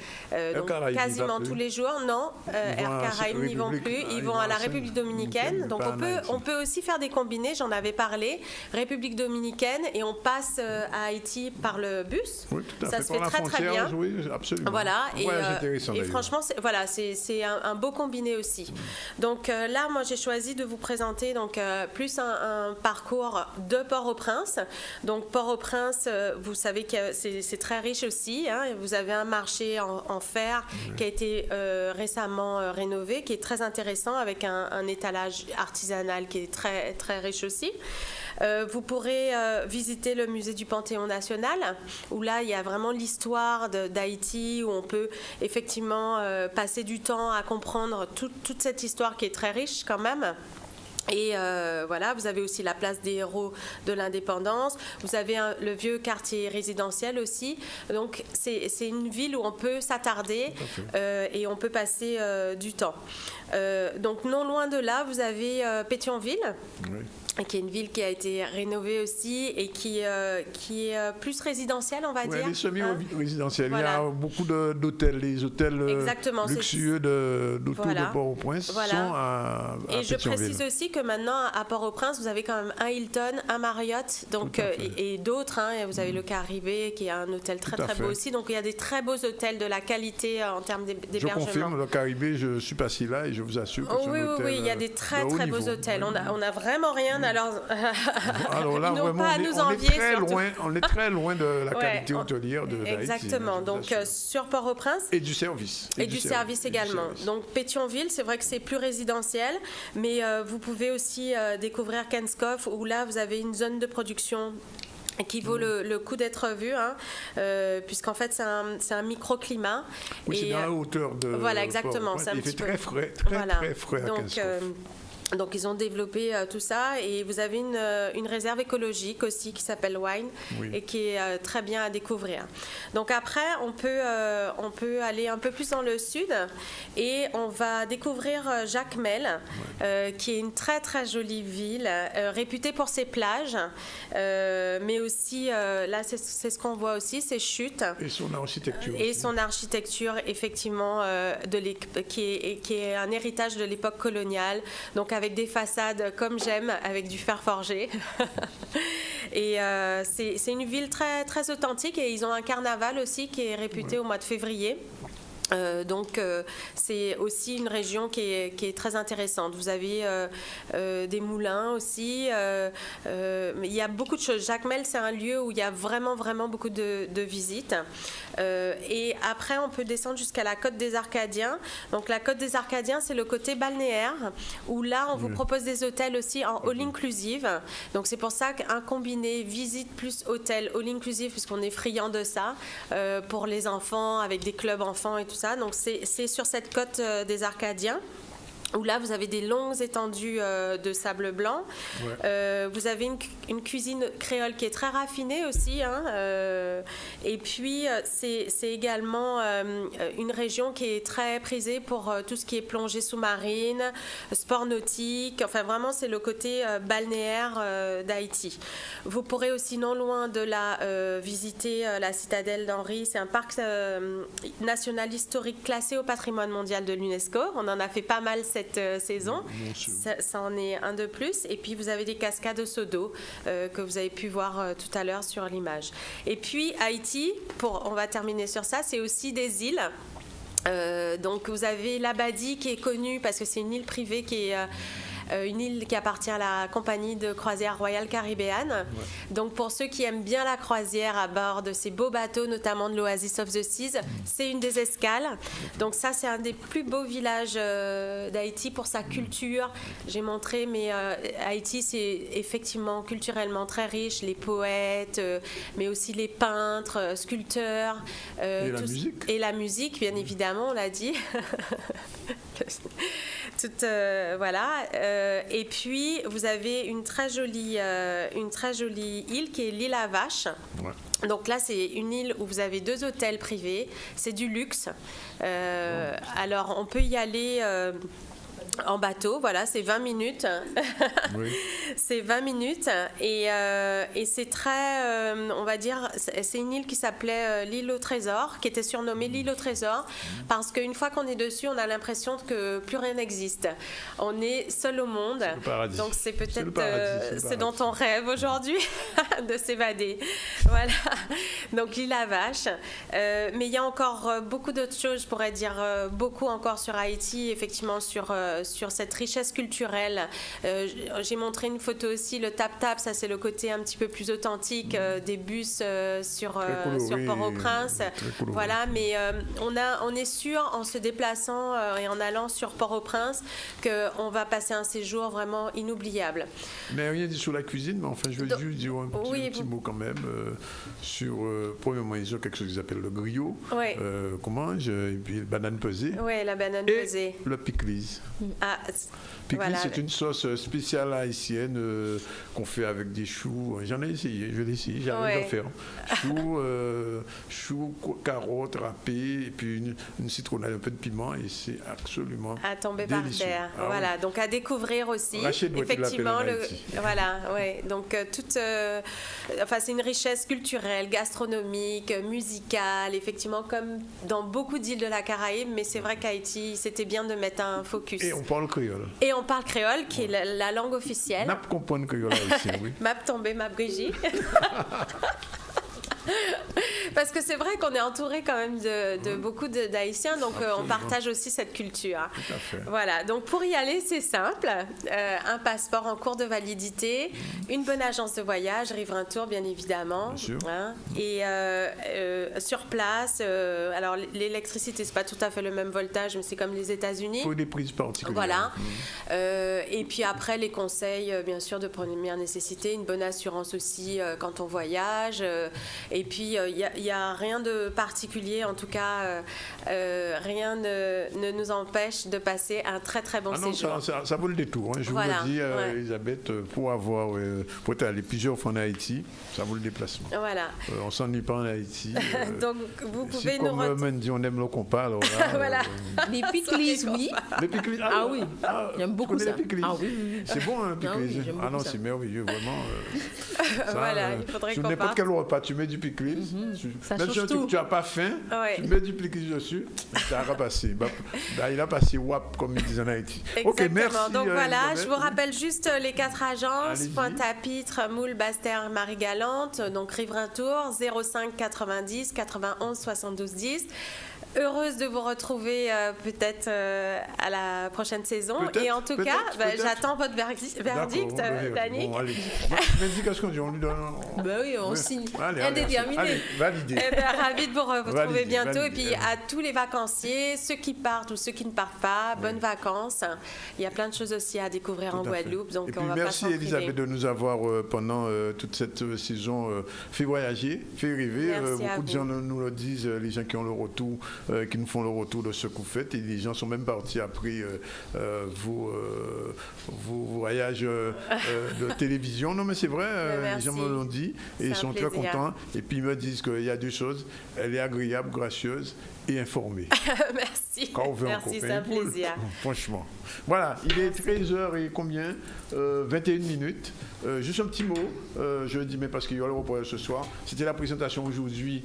Donc, quasiment tous les jours. Non, Air Caraïbes n'y vont plus. Ils vont à la République dominicaine. Donc, on peut aussi faire des combinés. J'en avais parlé. République dominicaine et on passe à Haïti par le bus. Oui, tout à fait. Ça se fait très, très bien. Oui, absolument. Voilà. Et franchement, c'est un beau combiné aussi. Donc, là, moi, j'ai choisi de vous présenter donc, plus un parcours de Port-au-Prince. Donc Port-au-Prince, vous savez que c'est très riche aussi. Hein. Vous avez un marché en fer qui a été récemment rénové, qui est très intéressant avec un étalage artisanal qui est très, très riche aussi. Vous pourrez visiter le musée du Panthéon national, où là, il y a vraiment l'histoire d'Haïti, où on peut effectivement passer du temps à comprendre toute cette histoire qui est très riche quand même. Et voilà, vous avez aussi la place des héros de l'indépendance. Vous avez le vieux quartier résidentiel aussi. Donc, c'est une ville où on peut s'attarder et on peut passer du temps. Donc, non loin de là, vous avez Pétionville. Oui. Qui est une ville qui a été rénovée aussi et qui est plus résidentielle, on va dire. Elle est semi-résidentielle. Voilà. Il y a beaucoup d'hôtels. Les hôtels luxueux d'autour de Port-au-Prince sont à Et je précise aussi que maintenant, à Port-au-Prince, vous avez quand même un Hilton, un Marriott donc, et d'autres. Hein, vous avez le Caribé, qui est un hôtel très, très beau aussi. Donc, il y a des très beaux hôtels de la qualité en termes d'hébergement. Je confirme, le Caribé, je suis passé là et je vous assure que c'est un hôtel il y a des très, très beaux hôtels. On n'a vraiment rien alors là, vraiment, on est très loin de la qualité hôtelière de l'Haïti. Exactement. Donc, sur Port-au-Prince. Et du service. Et du service également. Donc, Pétionville, c'est vrai que c'est plus résidentiel, mais vous pouvez aussi découvrir Kenskoff, où là, vous avez une zone de production qui vaut le coup d'être vu, hein, puisqu'en fait, c'est un microclimat. Oui, c'est dans la hauteur de... Voilà, exactement. Il fait très frais, très frais à Kenskoff. Donc ils ont développé tout ça et vous avez une réserve écologique aussi qui s'appelle Wine et qui est très bien à découvrir. Donc après on peut aller un peu plus dans le sud et on va découvrir Jacmel qui est une très très jolie ville réputée pour ses plages mais aussi là c'est ce qu'on voit aussi, ses chutes et son architecture et son architecture effectivement qui est un héritage de l'époque coloniale, donc avec des façades comme j'aime, avec du fer forgé. Et c'est une ville très, très authentique et ils ont un carnaval aussi qui est réputé au mois de février. Donc c'est aussi une région qui est très intéressante. Vous avez des moulins aussi. Il y a beaucoup de choses. Jacmel, c'est un lieu où il y a vraiment beaucoup de visites. Et après, on peut descendre jusqu'à la Côte des Arcadiens. Donc la Côte des Arcadiens, c'est le côté balnéaire où là, on vous propose des hôtels aussi en all-inclusive. Donc c'est pour ça qu'un combiné visite plus hôtel all-inclusive, puisqu'on est friand de ça, pour les enfants, avec des clubs enfants et tout ça. Donc c'est sur cette côte des Arcadiens où là vous avez des longues étendues de sable blanc. Vous avez une cuisine créole qui est très raffinée aussi, hein, et puis c'est également une région qui est très prisée pour tout ce qui est plongée sous-marine, sport nautique, enfin vraiment c'est le côté balnéaire d'Haïti. Vous pourrez aussi non loin de là visiter la citadelle d'Henri, c'est un parc national historique classé au patrimoine mondial de l'UNESCO. On en a fait pas mal cette saison, ça en est un de plus. Et puis vous avez des cascades au seau d'eau que vous avez pu voir tout à l'heure sur l'image. Et puis Haïti, on va terminer sur ça, c'est aussi des îles. Donc vous avez l'Abadi qui est connue parce que c'est une île privée qui est une île qui appartient à la compagnie de croisière Royal Caribbean. Donc pour ceux qui aiment bien la croisière à bord de ces beaux bateaux, notamment de l'Oasis of the Seas, c'est une des escales. Donc ça, c'est un des plus beaux villages d'Haïti pour sa culture. J'ai montré, mais Haïti, c'est effectivement culturellement très riche. Les poètes, mais aussi les peintres, sculpteurs. Et la musique. Et la musique, bien évidemment, on l'a dit. Voilà. Et puis vous avez une très jolie île qui est l'île à Vache. Donc là c'est une île où vous avez 2 hôtels privés, c'est du luxe. Alors on peut y aller en bateau, voilà, c'est 20 minutes. C'est 20 minutes et c'est très, on va dire, c'est une île qui s'appelait l'île au trésor, qui était surnommée l'île au trésor, parce qu'une fois qu'on est dessus, on a l'impression que plus rien n'existe. On est seul au monde. C'est le paradis. Donc c'est peut-être ce dont on rêve aujourd'hui, de s'évader. Voilà. Donc l'île à Vache. Mais il y a encore beaucoup d'autres choses, je pourrais dire beaucoup encore sur Haïti, effectivement sur cette richesse culturelle. J'ai montré une photo aussi, le tap-tap, ça c'est le côté un petit peu plus authentique des bus sur Port-au-Prince. Voilà, mais on est sûr en se déplaçant et en allant sur Port-au-Prince qu'on va passer un séjour vraiment inoubliable. Mais rien dit sur la cuisine, mais enfin je veux juste dire un petit mot quand même sur, premièrement, ils ont quelque chose qu'ils appellent le griot, qu'on mange, et puis la banane pesée. Oui, la banane pesée. Et le pickles. Pickles, voilà. C'est une sauce spéciale haïtienne qu'on fait avec des choux. J'en ai essayé, je l'ai essayé, j'arrive à faire. Choux, carottes râpées, et puis une citronnade, un peu de piment, et c'est absolument à tomber délicieux. Par terre. Voilà, donc à découvrir aussi. Effectivement, voilà, ouais. Donc enfin, c'est une richesse culturelle, gastronomique, musicale, effectivement, comme dans beaucoup d'îles de la Caraïbe, mais c'est vrai qu'Haïti, c'était bien de mettre un focus. Et on parle créole. Et on parle créole, qui est la langue officielle. Map comprendre créole haïtien, oui. Map tombé, map Brigitte. Parce que c'est vrai qu'on est entouré quand même de beaucoup d'Haïtiens, donc on partage aussi cette culture. Tout à fait. Voilà, donc pour y aller, c'est simple. Un passeport en cours de validité, une bonne agence de voyage, Riverain Tour bien évidemment. Bien sûr. Hein, et sur place. Alors l'électricité, c'est pas tout à fait le même voltage, mais c'est comme les États-Unis. Il faut des prises particulières. Voilà. Et puis après, les conseils, bien sûr, de première nécessité, une bonne assurance aussi quand on voyage. Et puis, il n'y a rien de particulier, en tout cas, rien ne nous empêche de passer un très très bon séjour. Ça vaut le détour. Hein. Je vous le dis, Elisabeth, pour être allé plusieurs fois en Haïti, ça vaut le déplacement. Voilà. On s'ennuie pas en Haïti. Donc, vous pouvez si nous comme Mendy, on aime le compas, alors là, voilà. Les piclis, oui. Les piclis, oui. J'aime beaucoup ça. Ah oui. C'est bon, un piclis. Ah non, c'est merveilleux, vraiment. Voilà, il faudrait qu'on sur n'importe quel repas, tu mets du piclis. Même si tu n'as pas faim, tu mets du piclis dessus, ça va passer. Il a passé WAP, comme ils disent en Haïti. Exactement. Ok, merci. Donc voilà, je vous rappelle juste les 4 agences, Pointe-à-Pitre, Moule, Basse-Terre, Marie-Galante, donc Riverain-Tours, 05 90 91 72 10. Heureuse de vous retrouver peut-être à la prochaine saison. Et en tout cas, j'attends votre verdict, Dani. Bon, allez. Mendy, qu'est-ce qu'on dit? On lui donne... Oui, on signe. Indéterminé. Allez, validé. Ravi de vous retrouver bientôt. Et puis à tous les vacanciers, ceux qui partent ou ceux qui ne partent pas, bonnes vacances. Il y a plein de choses aussi à découvrir en Guadeloupe. Donc et puis on va merci pas Elisabeth de nous avoir pendant toute cette saison fait voyager, fait rêver. Beaucoup de gens nous le disent, les gens qui ont le retour, qui nous font le retour de ce que vous faites, et les gens sont même partis après vos voyages de télévision. Non mais c'est vrai, les gens me l'ont dit et ils sont très contents, et puis ils me disent qu'il y a 2 choses, elle est agréable, gracieuse et informée. Merci. Merci, c'est un plaisir. Franchement. Voilà, il est 13h et combien 21 minutes. Juste un petit mot, je le dis, mais parce qu'il y aura le reportage ce soir. C'était la présentation aujourd'hui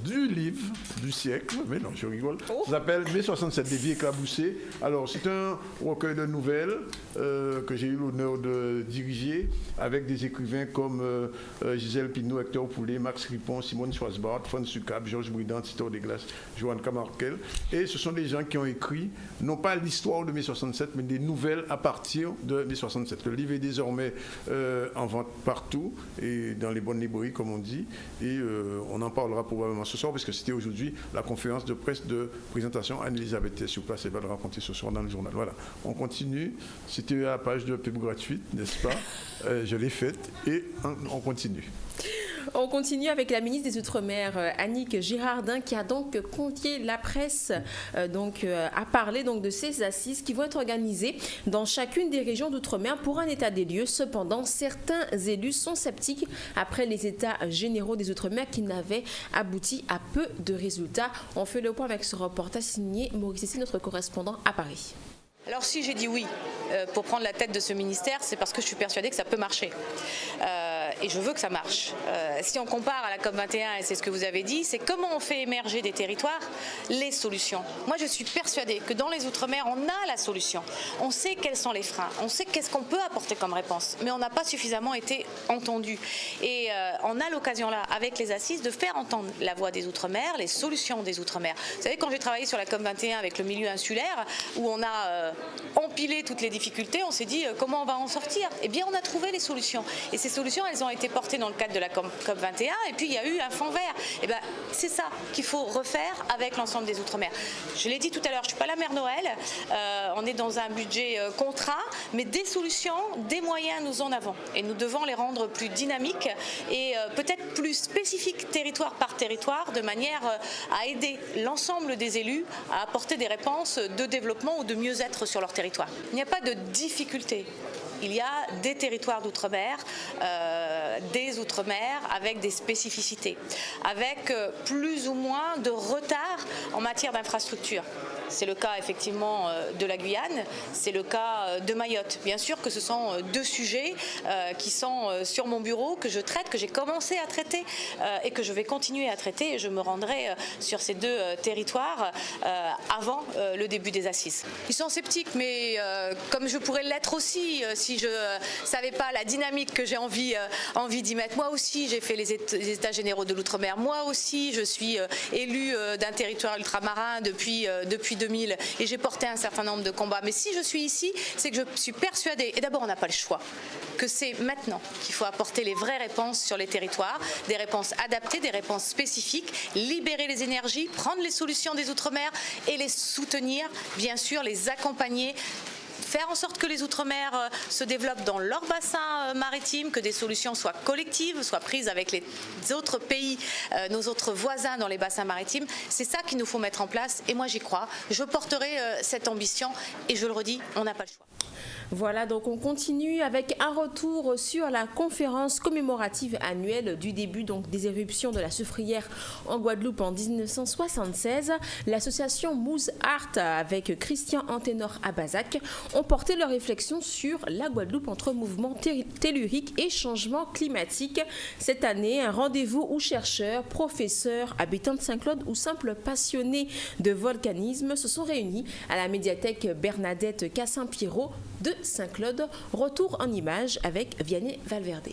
du livre du siècle. Mais non, je rigole. Ça s'appelle Mai 67, des vies éclaboussées. Alors, c'est un recueil de nouvelles que j'ai eu l'honneur de diriger avec des écrivains comme Gisèle Pinault, Hector Poulet, Max Ripon, Simone Schwarzbart, Franz Sucap, Georges Bridan, Tito Desglaces, Johan Camarquel. Et ce sont des gens qui ont écrit, non pas l'histoire de mai 67, mais des nouvelles à partir de mai 67. Le livre est désormais en vente partout et dans les bonnes librairies, comme on dit. Et on en parlera probablement ce soir, parce que c'était aujourd'hui la conférence de presse de présentation. Anne-Elisabeth est sur place, elle va le raconter ce soir dans le journal. Voilà, on continue. C'était la page de pub gratuite, n'est-ce pas? Je l'ai faite et on continue. On continue avec la ministre des Outre-mer, Annick Girardin, qui a donc convié la presse à parler donc de ces assises qui vont être organisées dans chacune des régions d'Outre-mer pour un état des lieux. Cependant, certains élus sont sceptiques après les états généraux des Outre-mer qui n'avaient abouti à peu de résultats. On fait le point avec ce reportage signé Maurice Essy, notre correspondant à Paris. Alors si j'ai dit oui pour prendre la tête de ce ministère, c'est parce que je suis persuadée que ça peut marcher. Et je veux que ça marche. Si on compare à la COP21, et c'est ce que vous avez dit, c'est comment on fait émerger des territoires, les solutions. Moi je suis persuadée que dans les Outre-mer, on a la solution. On sait quels sont les freins, on sait qu'est-ce qu'on peut apporter comme réponse, mais on n'a pas suffisamment été entendu. Et on a l'occasion là, avec les assises, de faire entendre la voix des Outre-mer, les solutions des Outre-mer. Vous savez, quand j'ai travaillé sur la COP21 avec le milieu insulaire, où on a empilé toutes les difficultés, on s'est dit comment on va en sortir. Eh bien on a trouvé les solutions. Et ces solutions, elles ont été portées dans le cadre de la COP21, et puis il y a eu un fonds vert. Et bien c'est ça qu'il faut refaire avec l'ensemble des Outre-mer. Je l'ai dit tout à l'heure, je ne suis pas la mère Noël, on est dans un budget contraint, mais des solutions, des moyens, nous en avons. Et nous devons les rendre plus dynamiques et peut-être plus spécifiques territoire par territoire, de manière à aider l'ensemble des élus à apporter des réponses de développement ou de mieux-être sur leur territoire. Il n'y a pas de difficulté. Il y a des territoires d'outre-mer, des outre-mer avec des spécificités, avec plus ou moins de retard en matière d'infrastructure. C'est le cas effectivement de la Guyane, c'est le cas de Mayotte. Bien sûr que ce sont 2 sujets qui sont sur mon bureau, que je traite, que j'ai commencé à traiter et que je vais continuer à traiter. Et je me rendrai sur ces 2 territoires avant le début des assises. Ils sont sceptiques, mais comme je pourrais l'être aussi si je ne savais pas la dynamique que j'ai envie d'y mettre. Moi aussi, j'ai fait les états généraux de l'outre-mer. Moi aussi, je suis élue d'un territoire ultramarin depuis 2000 et j'ai porté un certain nombre de combats. Mais si je suis ici, c'est que je suis persuadée, et d'abord on n'a pas le choix, que c'est maintenant qu'il faut apporter les vraies réponses sur les territoires, des réponses adaptées, des réponses spécifiques, libérer les énergies, prendre les solutions des Outre-mer et les soutenir, bien sûr, les accompagner, faire en sorte que les Outre-mer se développent dans leur bassin maritime, que des solutions soient collectives, soient prises avec les autres pays, nos autres voisins dans les bassins maritimes. C'est ça qu'il nous faut mettre en place et moi j'y crois. Je porterai cette ambition et je le redis, on n'a pas le choix. Voilà, donc on continue avec un retour sur la conférence commémorative annuelle du début donc, des éruptions de la soufrière en Guadeloupe en 1976. L'association Moose Art avec Christian Anténor Abazac ont porté leur réflexion sur la Guadeloupe entre mouvement tellurique et changement climatique. Cette année, un rendez-vous où chercheurs, professeurs, habitants de Saint-Claude ou simples passionnés de volcanisme se sont réunis à la médiathèque Bernadette Cassin-Pierrot de Saint-Claude. Retour en images avec Vianney Valverde.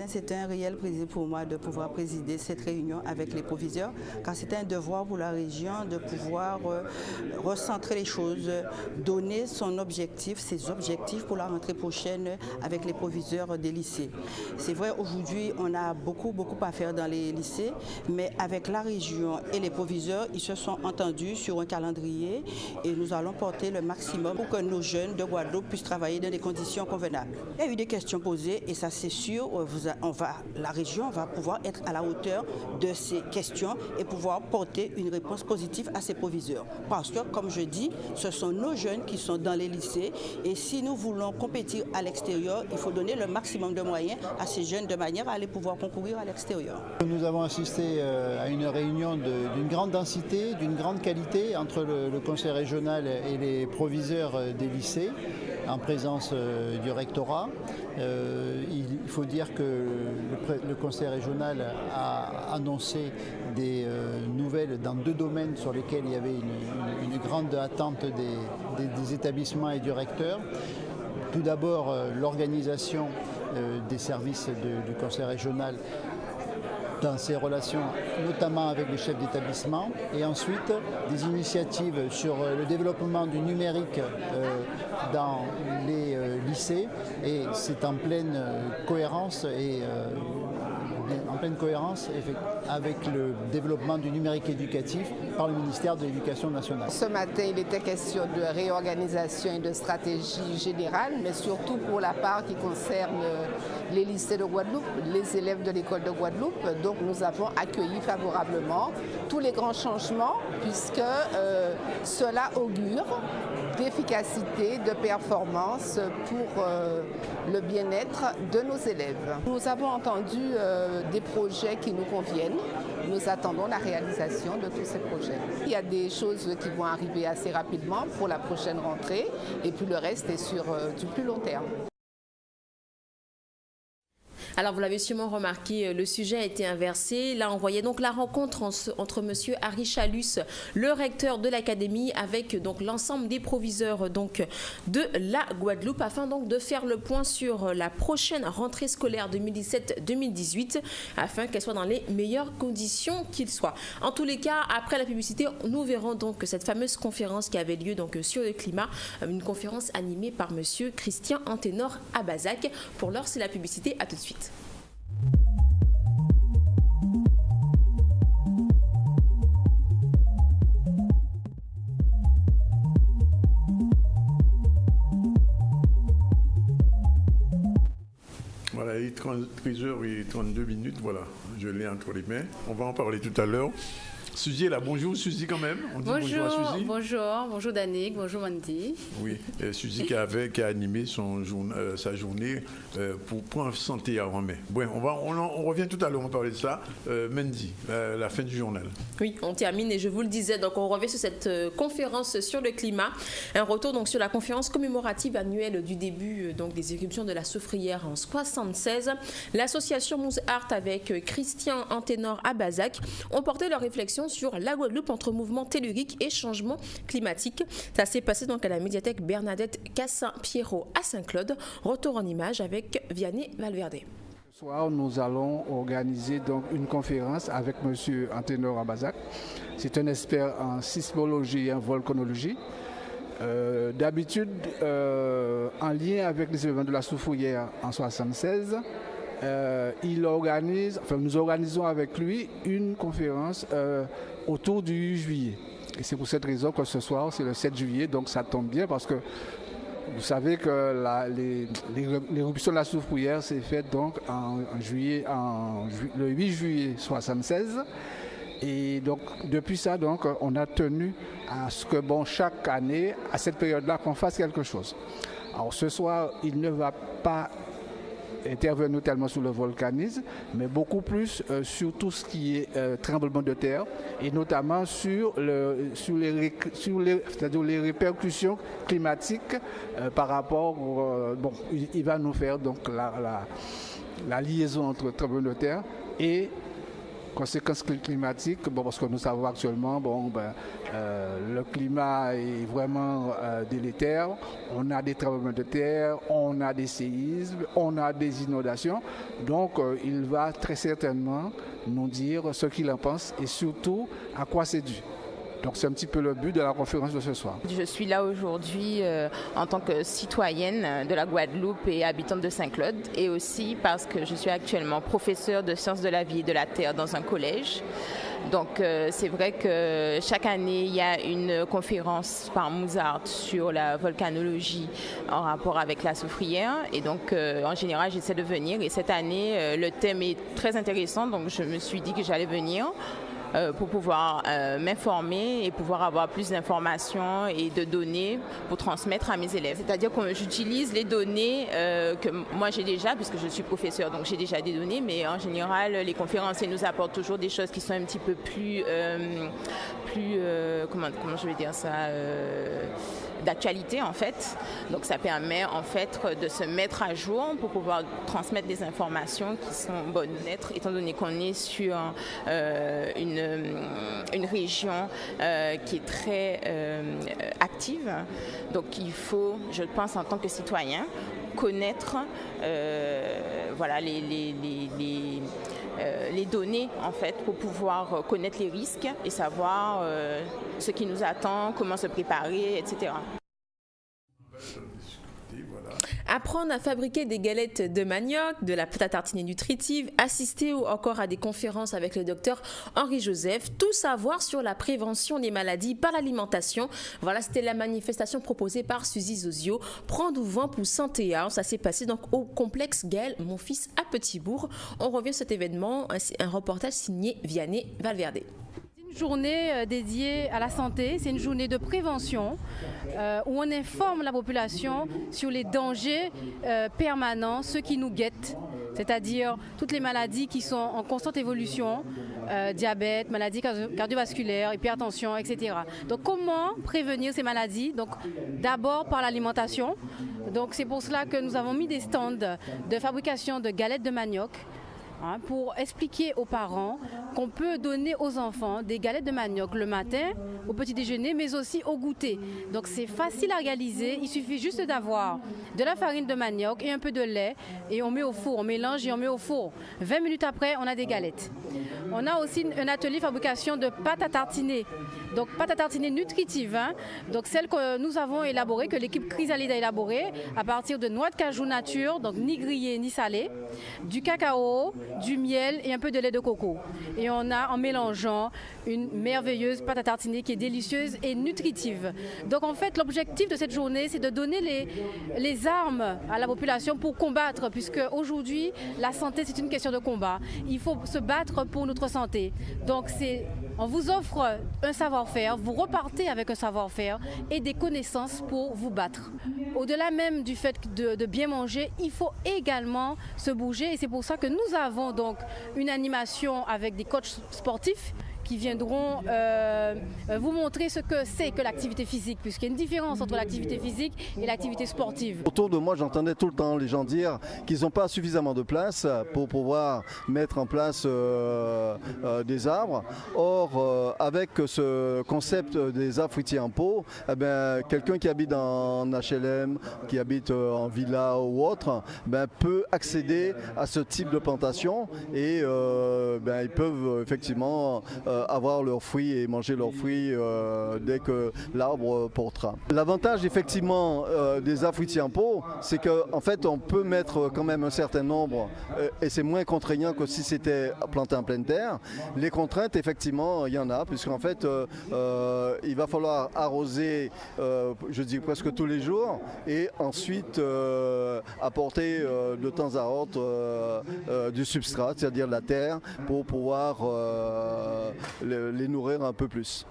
C'est un réel plaisir pour moi de pouvoir présider cette réunion avec les proviseurs, car c'est un devoir pour la région de pouvoir recentrer les choses, donner son objectif, ses objectifs pour la rentrée prochaine avec les proviseurs des lycées. C'est vrai, aujourd'hui, on a beaucoup à faire dans les lycées, mais avec la région et les proviseurs, ils se sont entendus sur un calendrier et nous allons porter le maximum pour que nos jeunes de Guadeloupe puissent travailler dans des conditions convenables. Il y a eu des questions posées et ça c'est sûr, la région va pouvoir être à la hauteur de ces questions et pouvoir porter une réponse positive à ces proviseurs. Parce que, comme je dis, ce sont nos jeunes qui sont dans les lycées et si nous voulons compétir à l'extérieur, il faut donner le maximum de moyens à ces jeunes de manière à aller pouvoir concourir à l'extérieur. Nous avons assisté à une réunion d'une grande densité, d'une grande qualité entre le conseil régional et les proviseurs des lycées en présence du rectorat. Il faut dire que le conseil régional a annoncé des nouvelles dans 2 domaines sur lesquels il y avait une grande attente des établissements et du recteur. Tout d'abord, l'organisation des services du conseil régional dans ses relations, notamment avec les chefs d'établissement, et ensuite des initiatives sur le développement du numérique dans les lycées, et c'est en pleine cohérence avec le développement du numérique éducatif par le ministère de l'Éducation nationale. Ce matin, il était question de réorganisation et de stratégie générale, mais surtout pour la part qui concerne les lycées de Guadeloupe, les élèves de l'école de Guadeloupe. Donc nous avons accueilli favorablement tous les grands changements puisque cela augure d'efficacité, de performance pour le bien-être de nos élèves. Nous avons entendu des projets qui nous conviennent. Nous attendons la réalisation de tous ces projets. Il y a des choses qui vont arriver assez rapidement pour la prochaine rentrée et puis le reste est sur du plus long terme. Alors, vous l'avez sûrement remarqué, le sujet a été inversé. Là, on voyait donc la rencontre entre M. Harry Chalus, le recteur de l'académie, avec donc l'ensemble des proviseurs donc, de la Guadeloupe, afin donc de faire le point sur la prochaine rentrée scolaire 2017-2018, afin qu'elle soit dans les meilleures conditions qu'il soit. En tous les cas, après la publicité, nous verrons donc cette fameuse conférence qui avait lieu donc sur le climat, une conférence animée par M. Christian Anténor Abazac. Pour l'heure, c'est la publicité. À tout de suite. Voilà, il est 13h32, voilà, je l'ai entre les mains. On va en parler tout à l'heure. Suzy est là. Bonjour Suzy quand même. On dit bonjour à Suzy. Bonjour Danick, bonjour Mandy. Oui, Suzy qui a animé sa journée pour prendre santé à main. Bon, on revient tout à l'heure, on va parler de ça. Mandy, la fin du journal. Oui, on termine et je vous le disais, donc on revient sur cette conférence sur le climat. Un retour donc sur la conférence commémorative annuelle du début donc, des éruptions de la soufrière en 1976. L'association Moose Art avec Christian Anténor Abazac ont porté leur réflexion sur la Guadeloupe entre mouvement tellurique et changement climatique. Ça s'est passé donc à la médiathèque Bernadette Cassin-Pierrot à Saint-Claude. Retour en images avec Vianney Valverde. Ce soir, nous allons organiser donc une conférence avec M. Antenor Abazac. C'est un expert en sismologie et en volcanologie. D'habitude, en lien avec les événements de la Soufrière en 1976, nous organisons avec lui une conférence autour du 8 juillet. Et c'est pour cette raison que ce soir, c'est le 7 juillet, donc ça tombe bien parce que vous savez que l'éruption de la Soufrière s'est faite donc le 8 juillet 1976. Et donc, depuis ça, donc, on a tenu à ce que, chaque année, à cette période-là, qu'on fasse quelque chose. Alors, ce soir, il ne va pas intervenir tellement sur le volcanisme, mais beaucoup plus sur tout ce qui est tremblement de terre, et notamment sur les répercussions climatiques par rapport... il va nous faire donc la liaison entre tremblement de terre et conséquences climatiques, parce que nous savons actuellement, le climat est vraiment délétère. On a des tremblements de terre, on a des séismes, on a des inondations. Donc, il va très certainement nous dire ce qu'il en pense et surtout à quoi c'est dû. Donc c'est un petit peu le but de la conférence de ce soir. Je suis là aujourd'hui en tant que citoyenne de la Guadeloupe et habitante de Saint-Claude, et aussi parce que je suis actuellement professeure de sciences de la vie et de la terre dans un collège. Donc c'est vrai que chaque année il y a une conférence par Mozart sur la volcanologie en rapport avec la Soufrière, et donc en général j'essaie de venir, et cette année le thème est très intéressant, donc je me suis dit que j'allais venir pour pouvoir m'informer et pouvoir avoir plus d'informations et de données pour transmettre à mes élèves. C'est-à-dire que j'utilise les données que moi j'ai déjà, puisque je suis professeure, donc j'ai déjà des données, mais en général les conférenciers nous apportent toujours des choses qui sont un petit peu plus comment je vais dire ça, d'actualité en fait. Donc ça permet en fait de se mettre à jour pour pouvoir transmettre des informations qui sont bonnes à étant donné qu'on est sur une région qui est très active. Donc il faut, je pense en tant que citoyen, connaître les données en fait pour pouvoir connaître les risques et savoir ce qui nous attend, comment se préparer, etc. Apprendre à fabriquer des galettes de manioc, de la pâte à tartiner nutritive, assister ou encore à des conférences avec le docteur Henri Joseph, tout savoir sur la prévention des maladies par l'alimentation. Voilà, c'était la manifestation proposée par Suzy Zozio. Prendre vent pour santé. Ça s'est passé donc au complexe Gaël, mon fils à Petit-Bourg. On revient sur cet événement, c'est un reportage signé Vianney Valverde. Journée dédiée à la santé, c'est une journée de prévention où on informe la population sur les dangers permanents, ceux qui nous guettent, c'est-à-dire toutes les maladies qui sont en constante évolution, diabète, maladies cardiovasculaires, hypertension, etc. Donc comment prévenir ces maladies? Donc d'abord par l'alimentation. Donc c'est pour cela que nous avons mis des stands de fabrication de galettes de manioc, pour expliquer aux parents qu'on peut donner aux enfants des galettes de manioc le matin, au petit déjeuner, mais aussi au goûter. Donc c'est facile à réaliser, il suffit juste d'avoir de la farine de manioc et un peu de lait, et on met au four, on mélange et on met au four. 20 minutes après, on a des galettes. On a aussi un atelier fabrication de pâte à tartiner. Donc pâte à tartiner nutritive, donc celle que nous avons élaborée, que l'équipe Chrysalide a élaborée à partir de noix de cajou nature, donc ni grillées ni salées, du cacao, du miel et un peu de lait de coco. Et on a en mélangeant une merveilleuse pâte à tartiner qui est délicieuse et nutritive. Donc en fait l'objectif de cette journée, c'est de donner les armes à la population pour combattre, puisque aujourd'hui la santé c'est une question de combat. Il faut se battre pour notre santé. Donc on vous offre un savoir-faire, vous repartez avec un savoir-faire et des connaissances pour vous battre. Au-delà même du fait de bien manger, il faut également se bouger, et c'est pour ça que nous avons donc une animation avec des coachs sportifs qui viendront vous montrer ce que c'est que l'activité physique, puisqu'il y a une différence entre l'activité physique et l'activité sportive. Autour de moi, j'entendais tout le temps les gens dire qu'ils n'ont pas suffisamment de place pour pouvoir mettre en place des arbres. Or, avec ce concept des arbres fruitiers en pot, eh ben, quelqu'un qui habite en HLM, qui habite en villa ou autre, ben, peut accéder à ce type de plantation et ben, ils peuvent effectivement avoir leurs fruits et manger leurs fruits dès que l'arbre portera. L'avantage effectivement des arbres fruitiers en pot, c'est qu'en fait on peut mettre quand même un certain nombre et c'est moins contraignant que si c'était planté en pleine terre. Les contraintes, effectivement, il y en a, puisqu'en fait il va falloir arroser, je dis presque tous les jours, et ensuite apporter de temps à autre du substrat, c'est-à-dire de la terre, pour pouvoir les nourrir un peu plus.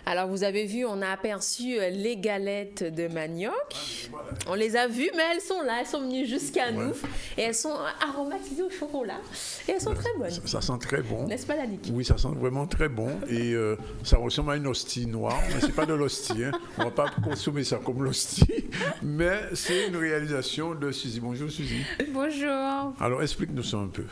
Alors vous avez vu, on a aperçu les galettes de manioc. On les a vues, mais elles sont là, elles sont venues jusqu'à nous. Et elles sont aromatisées au chocolat. Et elles sont très bonnes. Ça sent très bon. N'est-ce pas, Danick? Oui, ça sent vraiment très bon. Et ça ressemble à une hostie noire. Mais ce n'est pas de l'hostie. Hein. On ne va pas consommer ça comme l'hostie. Mais c'est une réalisation de Suzy. Bonjour Suzy. Bonjour. Alors explique-nous ça un peu.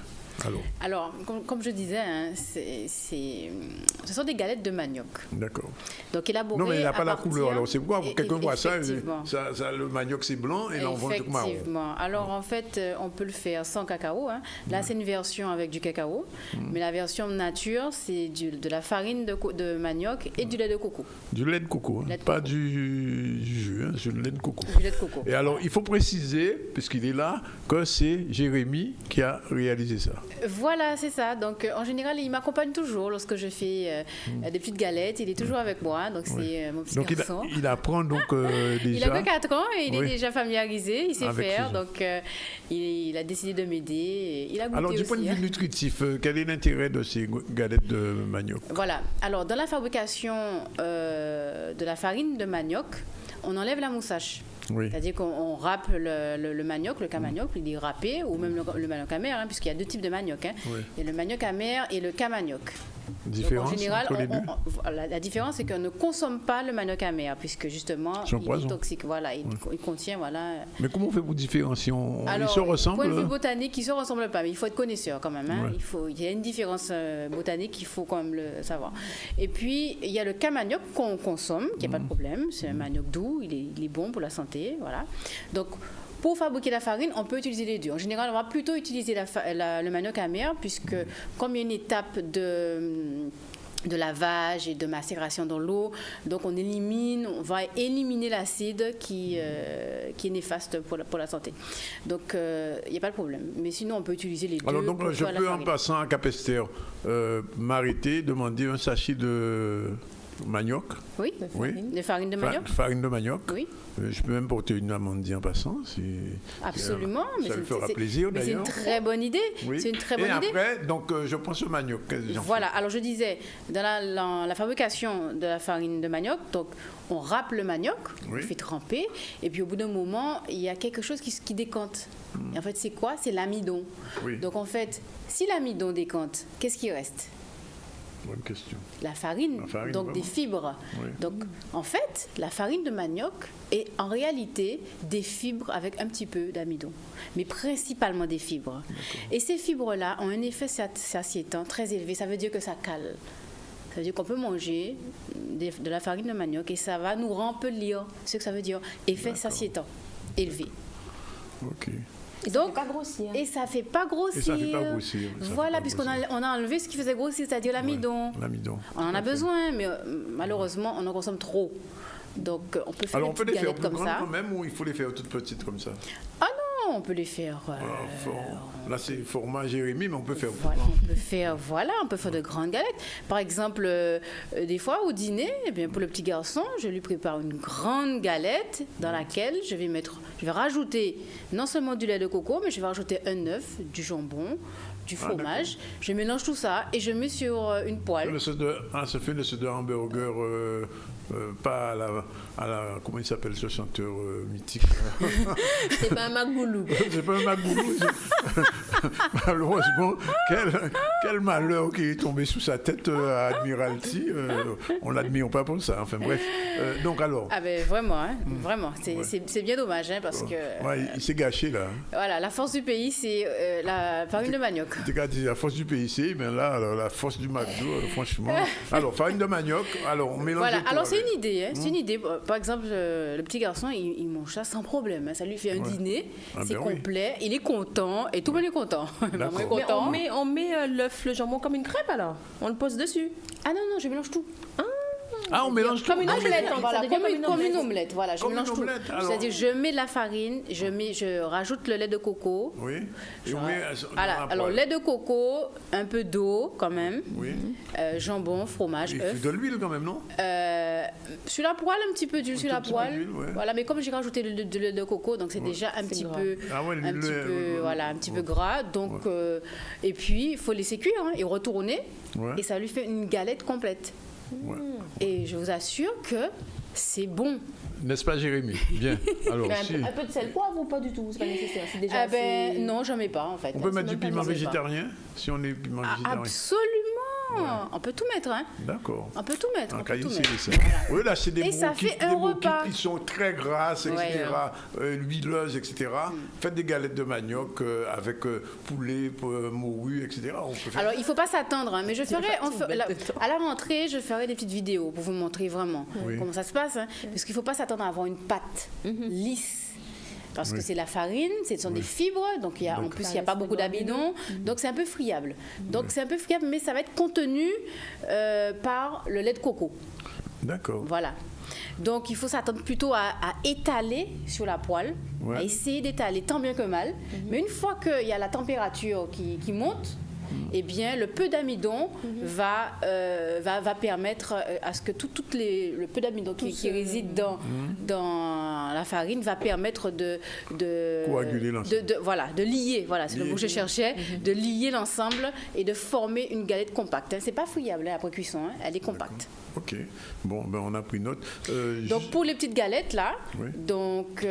Alors, comme je disais, hein, ce sont des galettes de manioc. D'accord. Donc élaborées. Non, mais il n'a pas la couleur. Alors c'est pourquoi quelqu'un voit ça, le manioc c'est blanc et là on vend tout marron. Effectivement. Alors en fait, on peut le faire sans cacao. Hein. Là, c'est une version avec du cacao. Mais la version nature, c'est de la farine de manioc et du lait de coco. Du lait de coco, hein. Pas du jus, hein, du lait de coco. Du lait de coco. Et alors, il faut préciser, puisqu'il est là, que c'est Jérémy qui a réalisé ça. Voilà, c'est ça. Donc, en général, il m'accompagne toujours lorsque je fais des petites galettes. Il est toujours avec moi. Donc, c'est mon petit garçon. Il apprend donc déjà. Il a que 4 ans et il est déjà familiarisé. Il sait faire. Donc, il a décidé de m'aider. Il a goûté alors, du point de vue nutritif, quel est l'intérêt de ces galettes de manioc? Voilà. Alors, dans la fabrication de la farine de manioc, on enlève la moussage. Oui. C'est-à-dire qu'on râpe le manioc, le camanioc, il est râpé, ou même le manioc amer, hein, puisqu'il y a 2 types de manioc. Hein. Oui. Il y a le manioc amer et le camanioc. Différence. Donc, en général, la différence, c'est qu'on ne consomme pas le manioc amer, puisque justement, il est toxique. Voilà, il contient. Voilà. Mais comment on fait pour différencier? Alors, ils se ressemblent? Point de vue botanique, ils ne se ressemblent pas, mais il faut être connaisseur quand même. Hein. Ouais. Il y a une différence botanique, il faut quand même le savoir. Et puis, il y a le camanioc qu'on consomme, qui n'a pas de problème. C'est un manioc doux, il est bon pour la santé. Voilà. Donc, pour fabriquer la farine, on peut utiliser les deux. En général, on va plutôt utiliser le manioc amer, puisque comme il y a une étape de lavage et de macération dans l'eau, donc on va éliminer l'acide qui est néfaste pour la santé. Donc il n'y a pas de problème. Mais sinon, on peut utiliser les deux. Alors donc, je peux en passant à Capesterre m'arrêter, demander un sachet de manioc. Oui, de farine de manioc. Farine de manioc. Oui. Je peux même porter une amandie en passant. Absolument. Ça me fera plaisir d'ailleurs. C'est une très bonne idée. Oui. C'est une très bonne idée. Et après, donc, je prends ce manioc. Voilà. Alors je disais, dans la fabrication de la farine de manioc, donc on râpe le manioc, on le fait tremper, et puis au bout d'un moment, il y a quelque chose qui décante. Et en fait, c'est quoi? C'est l'amidon. Oui. Donc en fait, si l'amidon décante, qu'est-ce qui reste? Bonne question. La farine donc vraiment. Des fibres. Oui. Donc, en fait, la farine de manioc est en réalité des fibres avec un petit peu d'amidon, mais principalement des fibres. Et ces fibres-là ont un effet satiétant très élevé. Ça veut dire que ça cale. Ça veut dire qu'on peut manger de la farine de manioc et ça va nous remplir. C'est ce que ça veut dire. Effet satiétant élevé. OK. Et donc, ça fait pas grossir. Et ça fait pas grossir. Et ça fait pas grossir. Voilà, puisqu'on a enlevé ce qui faisait grossir, c'est-à-dire l'amidon. L'amidon. On en a besoin, mais malheureusement, on en consomme trop. Donc, on peut faire des petites galettes comme ça. Alors, on peut les faire plus grandes quand même ou il faut les faire toutes petites comme ça? Ah non, on peut les faire... Là, c'est format Jérémy, mais on peut faire... On peut faire de grandes galettes. Par exemple, des fois, au dîner, eh bien, pour le petit garçon, je lui prépare une grande galette dans laquelle je vais rajouter non seulement du lait de coco, mais je vais rajouter un œuf, du jambon, du fromage, je mélange tout ça et je mets sur une poêle. Ça fait une sorte de hamburger, pas à la comment il s'appelle ce chanteur mythique. C'est pas un magboulou. C'est pas un magboulou. Malheureusement, quel malheur qui est tombé sous sa tête à Admiralty. On l'admire pas pour ça. Enfin bref. Donc alors. Ah ben vraiment, hein, vraiment. C'est bien dommage, hein, parce que. Ouais, il s'est gâché là. Voilà, la force du pays, c'est la farine de manioc. La force du pays, c'est, mais là, alors, la force du McDo, franchement. Alors, farine de manioc, alors on mélange. Voilà, alors c'est une idée, hein, c'est une idée. Par exemple, le petit garçon, il mange ça sans problème. Hein. Ça lui fait un dîner, c'est complet, il est content et tout le monde est content. Maman est content. Mais on met l'œuf, le jambon comme une crêpe alors. On le pose dessus. Ah non, je mélange tout. Ah, on mélange tout. Comme une omelette, voilà, comme une omelette. Voilà, je mélange tout. C'est-à-dire, je mets de la farine, je rajoute le lait de coco. Oui. Voilà, alors lait de coco, un peu d'eau quand même. Oui. Jambon, fromage, œuf. De l'huile quand même, non? Sur la poêle, un petit peu d'huile sur la poêle. Voilà, mais comme j'ai rajouté le lait de coco, donc c'est déjà un petit peu, un petit peu gras. Donc, et puis il faut laisser cuire et retourner, et ça lui fait une galette complète. Ouais. Et je vous assure que c'est bon. N'est-ce pas, Jérémy? Bien. Alors, un peu de sel poivre ou pas du tout? C'est pas nécessaire. C'est déjà non, j'en mets pas en fait. On peut mettre du piment végétarien si on est piment végétarien. Absolument. On peut tout mettre, hein. D'accord. On peut tout mettre. Oui, là, c'est des et ça fait un repas qui sont très grasses, etc., huileuses, etc. Faites des galettes de manioc avec poulet, morue, etc. Alors, il ne faut pas s'attendre, hein, mais je ferai à la rentrée, je ferai des petites vidéos pour vous montrer vraiment comment ça se passe, hein, parce qu'il ne faut pas s'attendre à avoir une pâte lisse. Parce que c'est la farine, ce sont des fibres, donc en plus il n'y a pas beaucoup d'amidon, donc c'est un peu friable. Mais ça va être contenu par le lait de coco. D'accord. Voilà. Donc il faut s'attendre plutôt à étaler sur la poêle, à essayer d'étaler tant bien que mal. Mais une fois qu'il y a la température qui monte, eh bien, le peu d'amidon va permettre à ce que le peu d'amidon qui réside dans la farine va permettre de coaguler l'ensemble. De lier, c'est le mot que je cherchais, de lier l'ensemble et de former une galette compacte. C'est pas friable après cuisson, elle est compacte. Ok, bon, on a pris note. Donc pour les petites galettes là, donc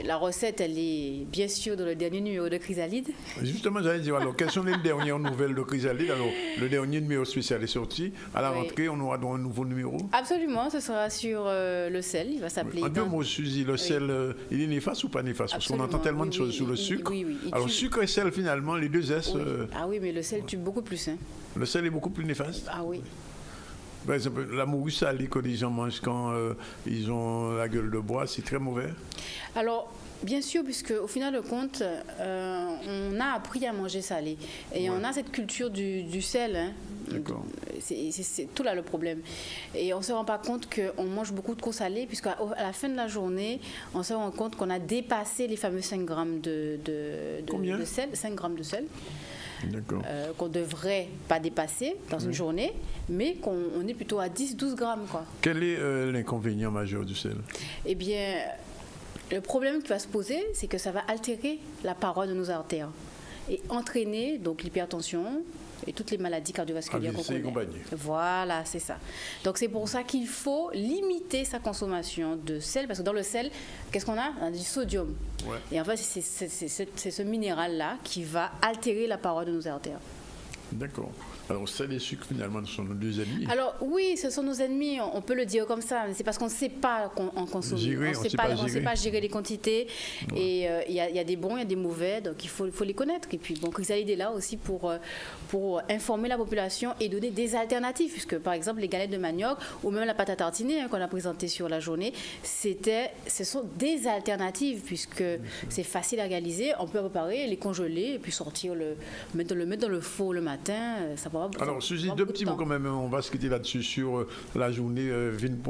la recette, elle est bien sûr dans le dernier numéro de Chrysalide. Justement, j'allais dire, alors quelles sont les dernières nouvelles de Chrysalide? Alors le dernier numéro spécial est sorti. À la rentrée, on aura donc un nouveau numéro? Absolument, ce sera sur le sel, il va s'appeler. En deux mots, Suzy, le sel, il est néfaste ou pas néfaste? Parce qu'on entend tellement de choses sur le sucre. Oui. Alors sucre et sel, finalement, les deux S. Ah oui, mais le sel tue beaucoup plus. Hein. Le sel est beaucoup plus néfaste? Ah oui. Par exemple, la morue salée que les gens mangent quand ils ont la gueule de bois, c'est très mauvais? Alors, bien sûr, puisque au final de compte, on a appris à manger salé. Et on a cette culture du sel. Hein. C'est tout là le problème. Et on ne se rend pas compte qu'on mange beaucoup trop salé, puisqu'à la fin de la journée, on se rend compte qu'on a dépassé les fameux 5 grammes de sel. 5 grammes de sel. Qu'on ne devrait pas dépasser dans une journée, mais qu'on est plutôt à 10-12 grammes. Quoi. Quel est l'inconvénient majeur du sel? Eh bien, le problème qui va se poser, c'est que ça va altérer la paroi de nos artères et entraîner donc l'hypertension et toutes les maladies cardiovasculaires qu'on connaît. Voilà, c'est ça. Donc c'est pour ça qu'il faut limiter sa consommation de sel, parce que dans le sel, qu'est-ce qu'on a? On a du sodium. Et en fait, c'est ce minéral-là qui va altérer la paroi de nos artères. D'accord. Alors, sel et sucre, finalement, sont nos deux ennemis. Alors, oui, ce sont nos ennemis, on peut le dire comme ça, mais c'est parce qu'on ne sait pas en consommer. On ne sait pas gérer les quantités. Et il y a des bons, il y a des mauvais, donc il faut les connaître. Et puis, Chrysalide est là aussi pour informer la population et donner des alternatives, puisque, par exemple, les galettes de manioc ou même la pâte à tartiner qu'on a présentée sur la journée, ce sont des alternatives, puisque c'est facile à réaliser. On peut préparer, les congeler et puis mettre dans le four le matin. Alors, Suzy, deux petits mots quand même, on va se quitter là-dessus sur la journée 20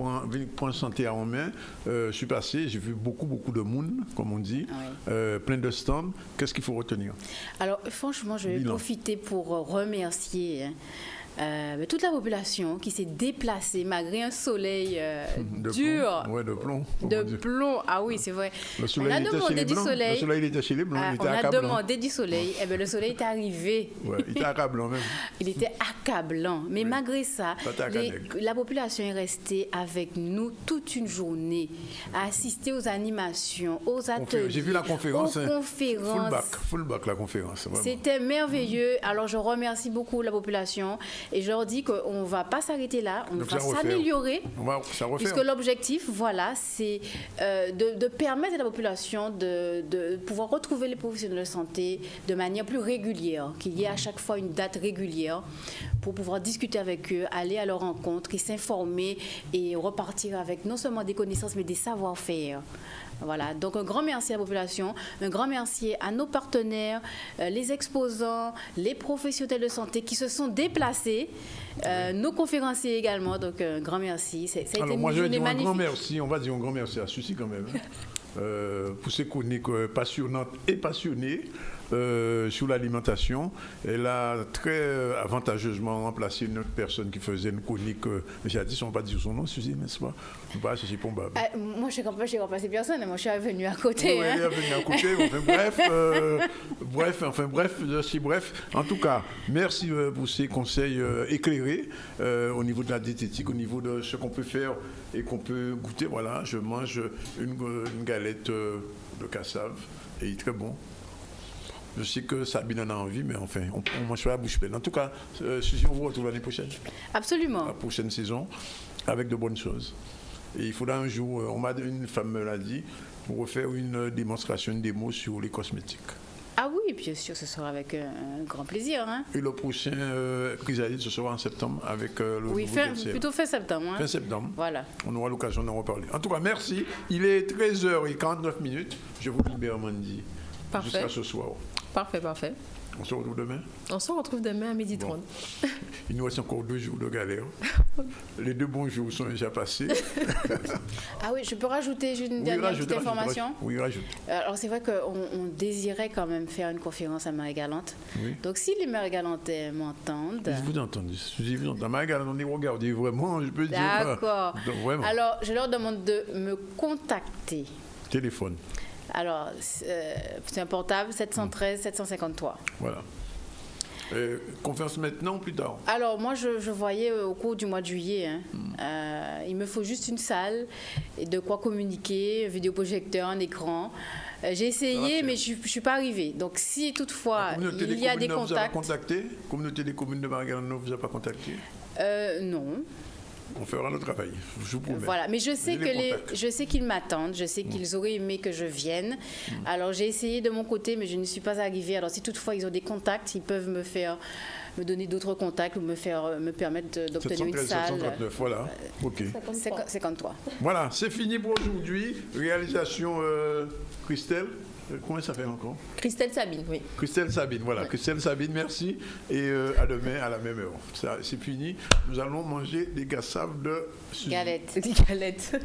points santé en main. Je suis passé, j'ai vu beaucoup de monde, comme on dit, plein de stands. Qu'est-ce qu'il faut retenir? Alors, franchement, je vais profiter pour remercier toute la population qui s'est déplacée malgré un soleil dur. Plomb. Ouais, de plomb. De plomb, ah oui, c'est vrai. On a demandé du soleil. Le soleil, il était chez les Blancs. On a demandé du soleil. Eh bien, le soleil est arrivé. Ouais, il était accablant même. Il était accablant. Mais malgré ça, la population est restée avec nous toute une journée, à assister aux animations, aux ateliers. J'ai vu la conférence. Aux conférences. Full back la conférence. C'était merveilleux. Alors, je remercie beaucoup la population et je leur dis qu'on ne va pas s'arrêter là, on va s'améliorer. Puisque l'objectif, voilà, c'est de permettre à la population de pouvoir retrouver les professionnels de santé de manière plus régulière, qu'il y ait à chaque fois une date régulière pour pouvoir discuter avec eux, aller à leur rencontre et s'informer et repartir avec non seulement des connaissances mais des savoir-faire. Voilà, donc un grand merci à la population, un grand merci à nos partenaires, les exposants, les professionnels de santé qui se sont déplacés, nos conférenciers également, donc un grand merci. Ça a été une journée magnifique. Un grand merci, on va dire un grand merci à ceux-ci quand même, pour ces chroniques passionnantes et passionnées. Sur l'alimentation. Elle a très avantageusement remplacé une autre personne qui faisait une chronique. J'ai dit, on ne va pas dire son nom, Suzy, n'est-ce pas? Moi, je n'ai remplacé personne, moi, je suis venue à côté. Oui, elle est venue à côté. Bref. En tout cas, merci pour ces conseils éclairés au niveau de la diététique, au niveau de ce qu'on peut faire et qu'on peut goûter. Voilà, je mange une galette de cassave et il est très bon. Je sais que Sabine en a envie, mais enfin, on mange sur la bouche pleine. En tout cas, Suzy, on vous retrouve l'année prochaine. Absolument. La prochaine saison, avec de bonnes choses. Et il faudra un jour, une femme me l'a dit, pour refaire une démonstration, une démo sur les cosmétiques. Ah oui, bien sûr, ce sera avec un grand plaisir. Hein. Et le prochain chrysalide, ce sera en septembre avec le oui, plutôt fin septembre. Hein. Fin septembre. Voilà. On aura l'occasion d'en reparler. En tout cas, merci. Il est 13h49. Je vous libère, Mandy. Parfait. Jusqu'à ce soir. Parfait. On se retrouve demain? On se retrouve demain à 12h30. Bon. Il nous reste encore 2 jours de galère. Les 2 bons jours sont déjà passés. Ah oui, je peux rajouter une dernière petite information? Oui, rajoute. Alors c'est vrai qu'on désirait quand même faire une conférence à Marie-Galante. Oui. Donc si les Marie-Galantais m'entendent... Je vous entends. Marie-Galante, on est regardé vraiment, je peux dire. D'accord. Alors je leur demande de me contacter. Téléphone. Alors, c'est un portable 713 753. Voilà. Conférence maintenant ou plus tard? Alors, moi, je voyais au cours du mois de juillet, il me faut juste une salle et de quoi communiquer, un vidéoprojecteur, un écran. J'ai essayé, mais je ne suis pas arrivée. Donc, si toutefois, il y a des contacts... Vous avez contacté? Communauté des communes de Marie-Galante ne vous a pas contacté? Non. On fera le travail, je vous promets. Voilà, mais je sais qu'ils m'attendent, je sais qu'ils auraient aimé que je vienne. Alors j'ai essayé de mon côté, mais je ne suis pas arrivée. Alors si toutefois ils ont des contacts, ils peuvent me donner d'autres contacts ou me permettre d'obtenir une salle. 739, voilà. Ok. 53. Voilà, c'est fini pour aujourd'hui. Réalisation Christelle. Comment ça s'appelle encore? Christelle Sabine, oui. Christelle Sabine, voilà. Ouais. Christelle Sabine, merci. Et à demain, à la même heure. C'est fini. Nous allons manger des cassaves de... Galettes. Des galettes.